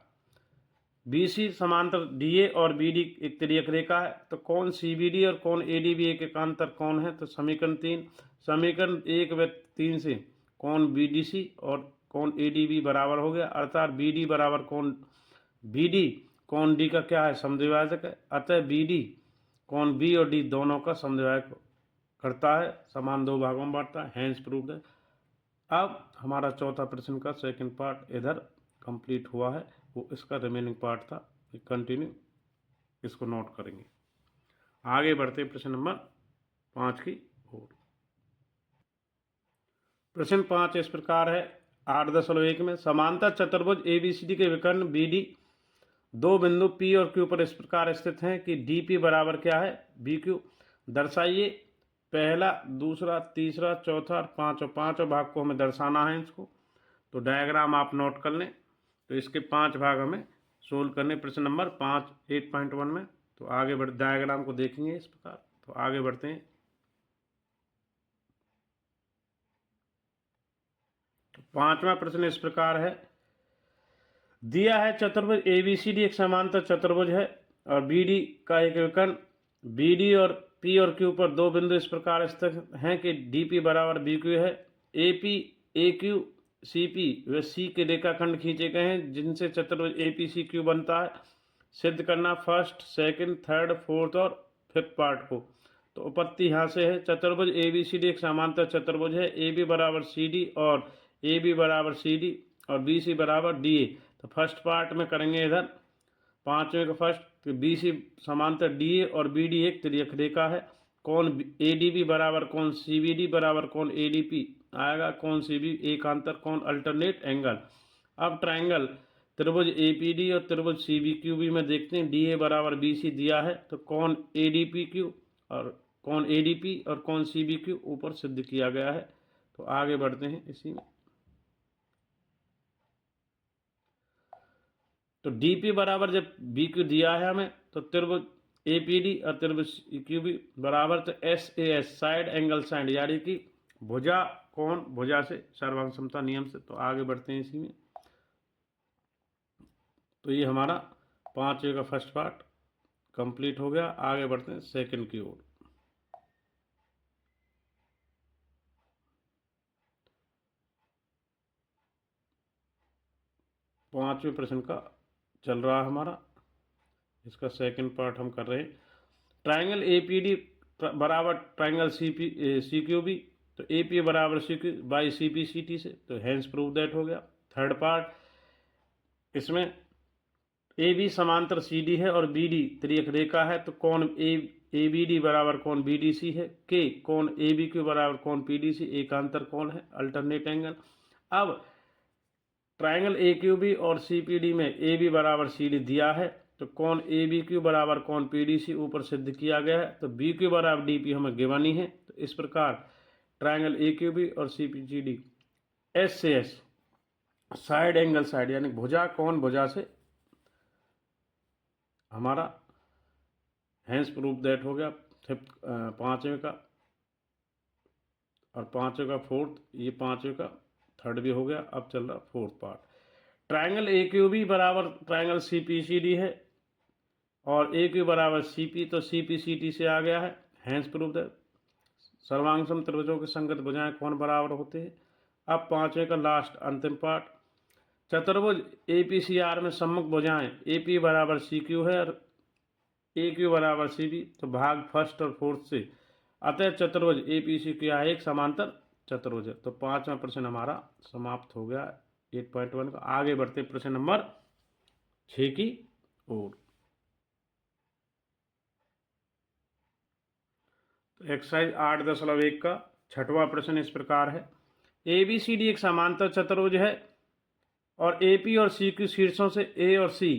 बी सी समांतर डी ए और बी डी एक तिर्यक रेखा है। तो कोण सी बी डी और कोण ए डी बी एक एकांतर कोण है। तो समीकरण 3 समीकरण 1 व 3 से कोण बी डी सी और कोण ए डी बी बराबर हो गया, अर्थात बी डी बराबर कोण बी डी कोण डी का क्या है समद्विभाजक है। अतः बी डी कोण बी और डी दोनों का समद्विभाजक करता है, समान दो भागों में बांटता है, हैंस प्रूव्ड है। अब हमारा चौथा प्रश्न का सेकंड पार्ट इधर कंप्लीट हुआ है, वो इसका रिमेनिंग पार्ट था, कंटिन्यू इसको नोट करेंगे। आगे बढ़ते प्रश्न नंबर 5 की ओर। प्रश्न 5 इस प्रकार है 8.1 में समांतर चतुर्भुज ए बी सी डी के विकर्ण बी डी दो बिंदु P और Q पर इस प्रकार स्थित हैं कि डी पी बराबर क्या है बी क्यू। दर्शाइए पहला, दूसरा, तीसरा, चौथा और पाँचों भाग को हमें दर्शाना है इसको। तो डायग्राम आप नोट कर लें। तो इसके 5 भाग हमें सोल्व करने प्रश्न नंबर 5 8.1 में। तो आगे बढ़ डायग्राम को देखेंगे इस प्रकार। तो आगे बढ़ते हैं। तो 5वां प्रश्न इस प्रकार है, दिया है चतुर्भुज ए बी सी डी एक समांतर चतुर्भुज है और बी डी का एक विकर्ण बी डी और पी और क्यू पर दो बिंदु इस प्रकार स्थित हैं कि डी पी बराबर बी क्यू है। A P A Q C P व सी के रेखाखंड खींचे गए हैं जिनसे चतुर्भुज ए पी सी क्यू बनता है। सिद्ध करना फर्स्ट, सेकंड, थर्ड, फोर्थ और फिफ्थ पार्ट को। तो उपपत्ति यहाँ से है, चतुर्भुज ए बी सी डी एक समांतर चतुर्भुज है। ए बी बराबर सी डी और ए बी बराबर सी डी और बी सी बराबर डी ए। तो फर्स्ट पार्ट में करेंगे इधर 5वें का फर्स्ट, तो बी सी समांतर डी ए और बी डी एक तिर्यक रेखा है। कोण ए डी बी बराबर कोण सी बी डी बराबर कोण ए डी पी आएगा। कोण सी बी एकांतर कोण अल्टरनेट एंगल। अब ट्राइंगल त्रिभुज ए पी डी और त्रिभुज सी बी क्यू बी में देखते हैं, डी ए बराबर बी सी दिया है। तो कोण ए डी पी क्यू और कोण ए डी पी और कोण सी बी क्यू ऊपर सिद्ध किया गया है। तो आगे बढ़ते हैं इसी में। तो डीपी बराबर जब बी क्यू दिया है हमें, तो त्रिभुज एपीडी और त्रिभुज क्यूबी बराबर, तो S A S side angle side, यानी कि भुजा कोण भुजा से सर्वांग समता नियम से। तो आगे बढ़ते हैं इसी में। तो ये हमारा 5 का फर्स्ट पार्ट कंप्लीट हो गया। आगे बढ़ते हैं सेकंड की ओर। पांचवें प्रश्न का चल रहा है हमारा, इसका सेकंड पार्ट हम कर रहे हैं। ट्राइंगल एपीडी बराबर ट्राइंगल सीक्यूबी, तो एपी बराबर सीक्यू बाई सीपीसीटी से, तो हेंस प्रूव दैट हो गया। थर्ड पार्ट, इसमें ए बी समांतर सी डी है और बी डी त्रियक रेखा है, तो कौन ए बी डी बराबर कौन बी डी सी है, के कौन ए बी क्यू बराबर कौन पी डी सी एकांतर कौन है, अल्टरनेट एंगल। अब ट्राइंगल ए क्यू बी और सी पी डी में ए बी बराबर सी डी दिया है, तो कौन ए बी क्यू बराबर कौन पी डी सी ऊपर सिद्ध किया गया है, तो बी क्यू बराबर डी पी हमें गिवन ही है। तो इस प्रकार ट्राइंगल ए क्यू बी और C P G D S से एस साइड एंगल साइड, यानी भुजा कौन भुजा से हमारा हेंस प्रूफ दैट हो गया। फिफ्थ पांचवें का और पांचवें का फोर्थ, ये पांचवें का थर्ड भी हो गया। अब चल रहा fourth part. Triangle A Q B बराबर triangle C P C D है और ए क्यू बराबर सी पी, तो सी पी सी टी से आ गया है। हेंस प्रूफ दैट सर्वांग सम त्रिभुजों के संगत भुजाएं कौन बराबर होते हैं। अब पांचवें का लास्ट अंतिम पार्ट, चतुर्भुज ए पी सी आर में सम्मुख भुजाएं ए पी बराबर सी क्यू है और ए क्यू बराबर सी बी, तो भाग फर्स्ट और फोर्थ से, अतः चतुर्भुज ए पी सी क्या है, एक समांतर चतुर्भुज है। तो पांचवा प्रश्न हमारा समाप्त हो गया 8.1 का। आगे बढ़ते प्रश्न नंबर 6 की ओर। तो एक्सरसाइज 8.1 का छठवां प्रश्न इस प्रकार है। ए बी सी डी एक समांतर चतुर्भुज है और ए पी और सी क्यू शीर्षों से ए और सी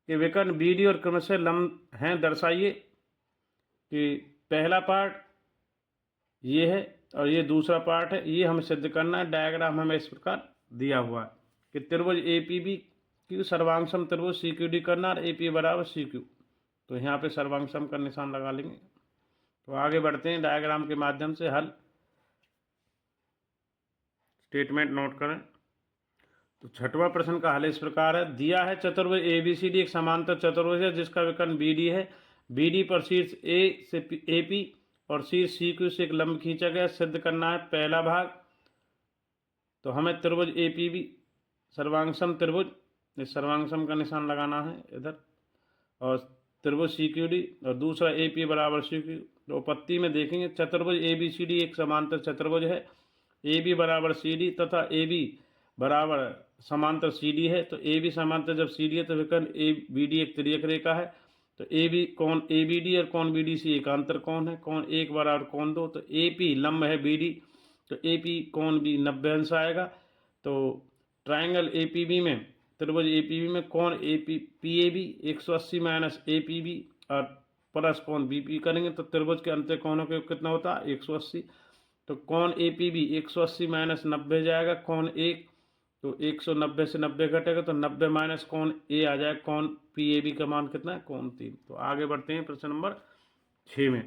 के विकर्ण बी डी और क्रमशः लंब हैं, दर्शाइए। कि पहला पार्ट ये है और ये दूसरा पार्ट है, ये हमें सिद्ध करना है। डायग्राम हमें इस प्रकार दिया हुआ है कि त्रिभुज ए पी बी क्यू सर्वांग सम त्रिभुज सी क्यू डी करना और ए पी बराबर सी क्यू, तो यहाँ पे सर्वांग सम का निशान लगा लेंगे। तो आगे बढ़ते हैं डायग्राम के माध्यम से हल। स्टेटमेंट नोट करें। तो छठवां प्रश्न का हल इस प्रकार है। दिया है चतुर्भुज ए बी सी डी एक समांतर चतुर्भुज है जिसका विकर्ण बी डी है। बी डी पर शीर्ष ए से ए पी और शीर्ष सी क्यू से एक लंब खींचा गया, सिद्ध करना है पहला भाग। तो हमें त्रिभुज ए पी बी सर्वांगसम त्रिभुज, इस सर्वांगसम का निशान लगाना है इधर, और त्रिभुज सी क्यू डी और दूसरा ए पी बराबर सी क्यू। तो उपपत्ति में देखेंगे चतुर्भुज ए बी सी डी एक समांतर चतुर्भुज है, ए बी बराबर सी डी तथा ए बी बराबर समांतर सी डी है। तो ए बी समांतर जब सी डी है तो विकर्ण ए बी डी एक त्रियक रेखा है। तो ए बी कौन ए बी डी और कौन बी डी सी एकांतर कौन है, कौन एक बराबर कौन दो। तो ए पी लंब है बी डी, तो ए पी कौन बी 90 अंश आएगा। तो ट्राइंगल ए पी बी में त्रिभुज ए पी बी में कौन A P P A B 180 minus A P B और प्लस कौन बी पी करेंगे, तो त्रिभुज के अंत कोणों के कितना होता है 180। तो कौन ए पी बी 180 माइनस 90 जाएगा, कौन एक, तो 190 से 90 घटेगा तो 90 माइनस कौन ए आ जाएगा, कौन पी ए बी का मान कितना है, कौन 3। तो आगे बढ़ते हैं प्रश्न नंबर 6 में।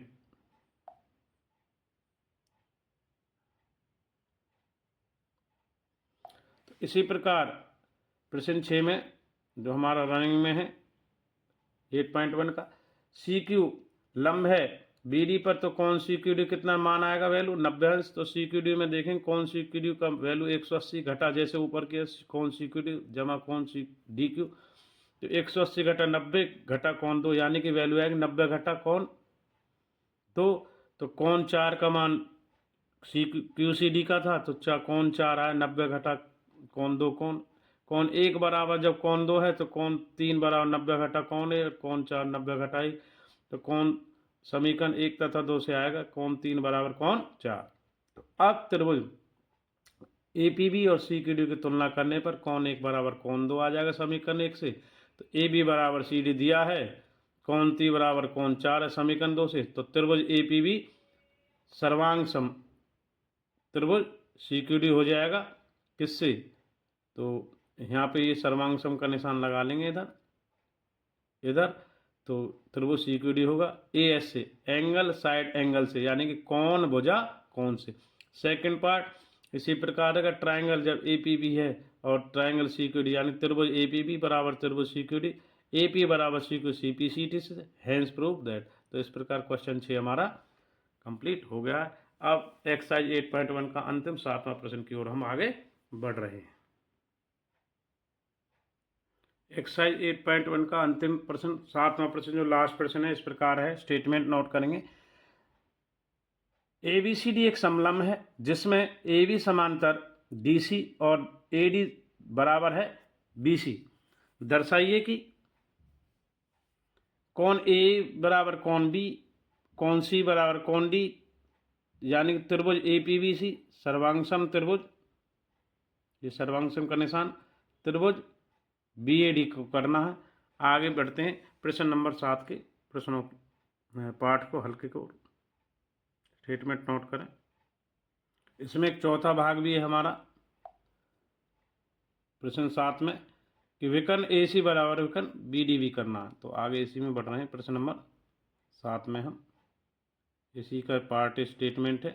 तो इसी प्रकार प्रश्न 6 में जो हमारा रनिंग में है 8.1 का, सी क्यू लंब है बी डी पर, तो कौन सी क्यू डी कितना मान आएगा वैल्यू 90 अंश। तो सी क्यू डी में देखेंगे कौन सी क्यू डी का वैल्यू 180 घटा जैसे ऊपर के कौन सी क्यू डी जमा कौन सी डी क्यू। तो 180 घटा 90 घटा कौन 2, यानी कि वैल्यू आएगी 90 घटा कौन 2। तो कौन 4 का मान सी क्यू सी डी का था, तो कौन 4 आया, 90 घटा कौन 2 कौन 1 बराबर जब कौन 2 है तो कौन 3 बराबर 90 घटा कौन है, कौन 4 90 घटाई, तो कौन समीकरण 1 तथा 2 से आएगा, कौन 3 बराबर कौन 4। तो अब त्रिभुज ए पी बी और सी क्यू डी की तुलना करने पर कौन 1 बराबर कौन 2 आ जाएगा समीकरण 1 से। तो ए बी बराबर सी डी दिया है, कौन 3 बराबर कौन 4 है समीकरण 2 से। तो त्रिभुज ए पी बी सर्वांग सम त्रिभुज CQD हो जाएगा किससे, तो यहाँ पे ये सर्वांग सम का निशान लगा लेंगे इधर, तो त्रिभुज CQD होगा AS से, एंगल साइड एंगल से, यानी कि कौन भुजा कौन से। सेकंड पार्ट इसी प्रकार का, ट्रायंगल जब APB है और ट्रायंगल CQD, यानी त्रिभुज APB बराबर त्रिभुज CQD, AP बराबर CQ CPCT से, हैंस प्रूव दैट। तो इस प्रकार क्वेश्चन 6 हमारा कंप्लीट हो गया है। अब एक्सरसाइज 8.1 का अंतिम 7वां प्रश्न की ओर हम आगे बढ़ रहे हैं। एक्सरसाइज 8.1 का अंतिम प्रश्न, 7वां प्रश्न जो लास्ट प्रश्न है, इस प्रकार है, स्टेटमेंट नोट करेंगे। ABCD एक समलंब है जिसमें AB समांतर DC और AD बराबर है BC। दर्शाइए कि कौन A बराबर कौन B, कौन C बराबर कौन D, यानी कि त्रिभुज APBC सर्वांगसम त्रिभुज, ये सर्वांगसम का निशान, त्रिभुज BAD को करना है। आगे बढ़ते हैं प्रश्न नंबर 7 के प्रश्नों पाठ को हल्के को स्टेटमेंट नोट करें। इसमें एक चौथा भाग भी है हमारा प्रश्न 7 में कि विकर्ण AC बराबर विकर्ण BD भी करना है। तो आगे इसी में बढ़ रहे हैं। प्रश्न नंबर 7 में हम इसी का पार्ट स्टेटमेंट है,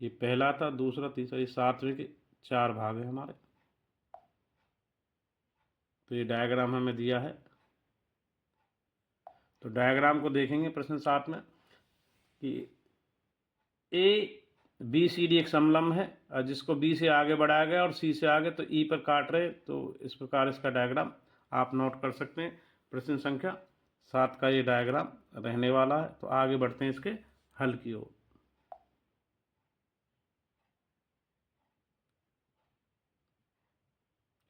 ये पहला था, दूसरा, तीसरा, ये 7वें के 4 भाग है हमारे। तो ये डायग्राम हमें दिया है, तो डायग्राम को देखेंगे प्रश्न 7 में कि ABCD एक समलंब है और जिसको B से आगे बढ़ाया गया और C से आगे, तो E पर काट रहे, तो इस प्रकार इसका डायग्राम आप नोट कर सकते हैं। प्रश्न संख्या 7 का ये डायग्राम रहने वाला है। तो आगे बढ़ते हैं इसके हल की ओर।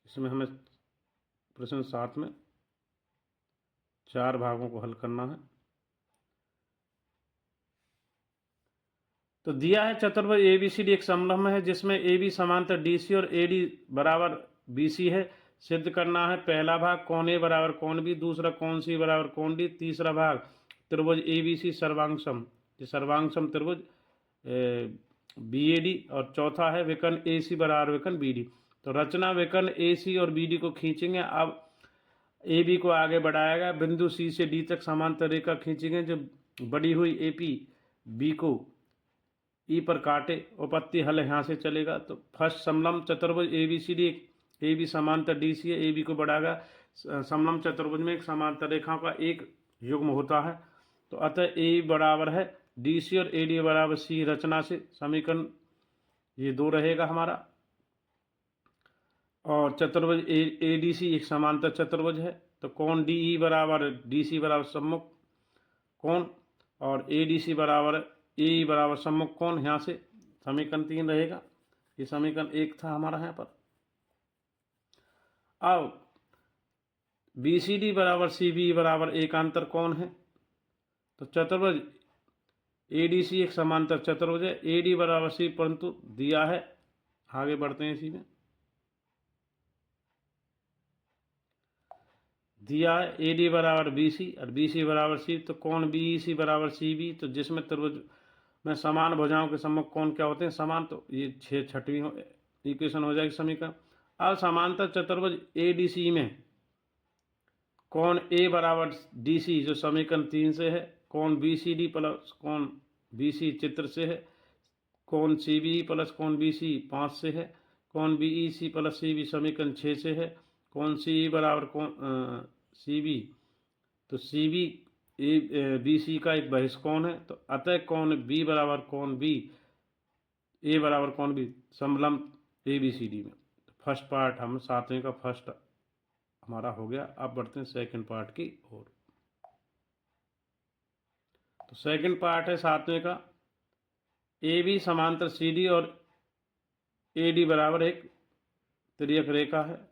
इसमें हमें प्रश्न 7 में 4 भागों को हल करना है। तो दिया है चतुर्भुज ABCD एक समलंब है जिसमें AB समांतर DC और AD बराबर BC है। सिद्ध करना है पहला भाग कौन A बराबर कौन B, दूसरा कौन C बराबर कौन D, तीसरा भाग त्रिभुज ABC सर्वांगसम, ये सर्वांगसम त्रिभुज BAD, और चौथा है विकर्ण AC बराबर विकर्ण BD। तो रचना विकर्ण AC और BD को खींचेंगे। अब AB को आगे बढ़ाएगा, बिंदु C से D तक समांतर रेखा खींचेंगे, जो बड़ी हुई AP B को E पर काटे, उपपत्ति हल यहाँ से चलेगा। तो फर्स्ट समलंब चतुर्भुज ABCD, AB समांतर DC है, AB को बढ़ाएगा, समलंब चतुर्भुज में एक समांतर रेखाओं का एक युग्म होता है। तो अतः A बराबर है DC और AD बराबर C। रचना से समीकरण ये 2 रहेगा हमारा। और चतुर्भुज ADC एक समांतर चतुर्भुज है, तो कोण DE बराबर DC बराबर सम्मुख कोण और ADC बराबर AE बराबर सम्मुख कोण। यहाँ से समीकरण 3 रहेगा, ये समीकरण 1 था हमारा यहाँ पर। अब BCD बराबर CBE बराबर एकांतर कोण है, तो चतुर्भुज ADC एक समांतर चतुर्भुज है, AD बराबर C परंतु दिया है। आगे बढ़ते हैं, इसी में दिया है AD बराबर BC और BC बराबर C, तो कोण BEC बराबर CB। तो जिसमें त्रिभुज में समान भुजाओं के सम्मुख कोण क्या होते हैं, समान, तो ये 6वीं इक्वेशन हो जाएगी समीकरण। अब समांतर चतुर्भुज ADC में कोण A बराबर DC जो समीकरण 3 से है, कोण BCD प्लस कोण BC चित्र से है, कोण CBE प्लस कोण BC 5 से है, कोण BEC प्लस CB समीकरण 6 से है, कोण CE बराबर कोण CB, तो CB BC का एक बहिष्कोण है। तो अतः कोण B बराबर कोण B, A बराबर कोण B समलंब ABCD में। तो फर्स्ट पार्ट हम 7वें का फर्स्ट हमारा हो गया। अब बढ़ते हैं सेकंड पार्ट की ओर। तो सेकंड पार्ट है 7वें का, AB समांतर CD और AD बराबर एक तिर्यक रेखा है।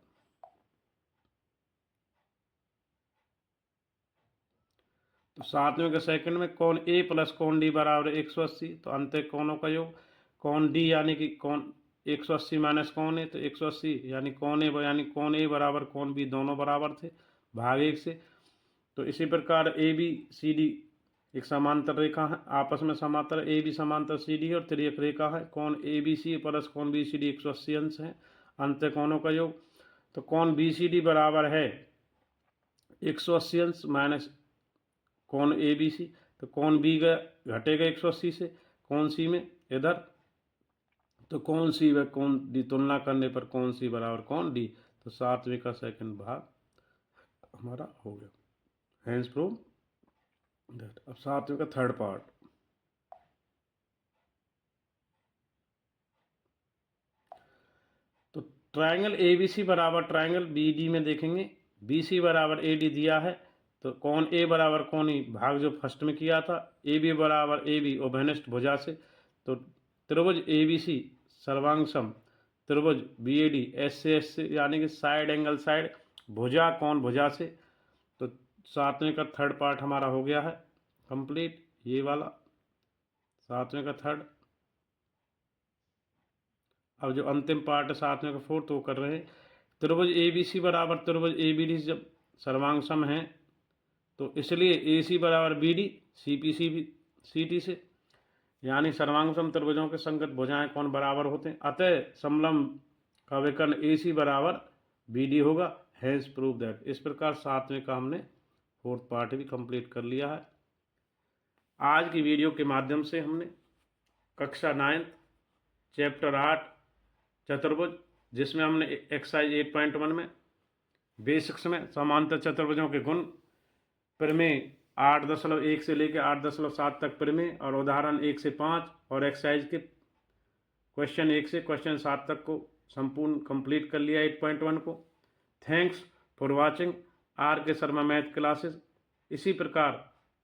तो 7वें के सेकंड में कोण A प्लस कोण D बराबर 180, तो अंत कोणों का योग, कोण D यानी कि कोण 180 माइनस कोण A, तो 180 यानी कोण A यानी कोण A बराबर कोण B दोनों बराबर थे भाग 1 से। तो इसी प्रकार ABCD एक समांतर रेखा है, आपस में समांतर ए बी समांतर सी डी और तिर्यक रेखा है। कोण ए बी सी प्लस कोण बी सी डी 180 अंश है, अंत कोणों का योग। तो कोण बी सी डी बराबर है 180 अंश माइनस कोण ए बी सी। तो कोण बी का घटेगा 180 से, कोण सी में इधर, तो कोण सी व कोण डी तुलना करने पर कोण सी बराबर कोण डी। तो 7वें का सेकंड भाग हमारा हो गया, हैंस प्रूव दैट। अब 7वें का थर्ड पार्ट। तो ट्रायंगल ए बी सी बराबर ट्रायंगल बी डी में देखेंगे, बी सी बराबर ए डी दिया है, तो कोण ए बराबर कोण ई भाग जो फर्स्ट में किया था, ए बी बराबर ए बी ओभेनिष्ठ भुजा से। तो त्रिभुज ए बी सी सर्वांगसम त्रिभुज बी ए डी एस से यानी कि साइड एंगल साइड, भुजा कोण भुजा से। तो 7वें का थर्ड पार्ट हमारा हो गया है कंप्लीट, ये वाला 7वें का थर्ड। अब जो अंतिम पार्ट है 7वें का फोर्थ वो कर रहे हैं। त्रिभुज ए बी सी बराबर त्रिभुज ए बी डी जब सर्वांगसम है, तो इसलिए ए सी बराबर B D C P C भी सी टी से, यानी सर्वांगसम त्रिभुजों के संगत भुजाएं कौन बराबर होते हैं, अतः समलंब का विकर्ण ए सी बराबर बी डी होगा, हैंस प्रूव दैट। इस प्रकार 7वें का हमने फोर्थ पार्ट भी कंप्लीट कर लिया है। आज की वीडियो के माध्यम से हमने कक्षा 9 चैप्टर 8 चतुर्भुज, जिसमें हमने एक्सरसाइज 8.1 में बेसिक्स में समांतर चतुर्भुजों के गुण, प्रमेय 8.1 से लेकर 8.7 तक प्रमेय, और उदाहरण 1 से 5 और एक्सरसाइज के क्वेश्चन 1 से क्वेश्चन 7 तक को संपूर्ण कंप्लीट कर लिया 8.1 को। थैंक्स फॉर वाचिंग आर के शर्मा मैथ क्लासेस। इसी प्रकार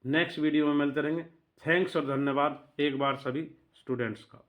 नेक्स्ट वीडियो में मिलते रहेंगे। थैंक्स और धन्यवाद एक बार सभी स्टूडेंट्स का।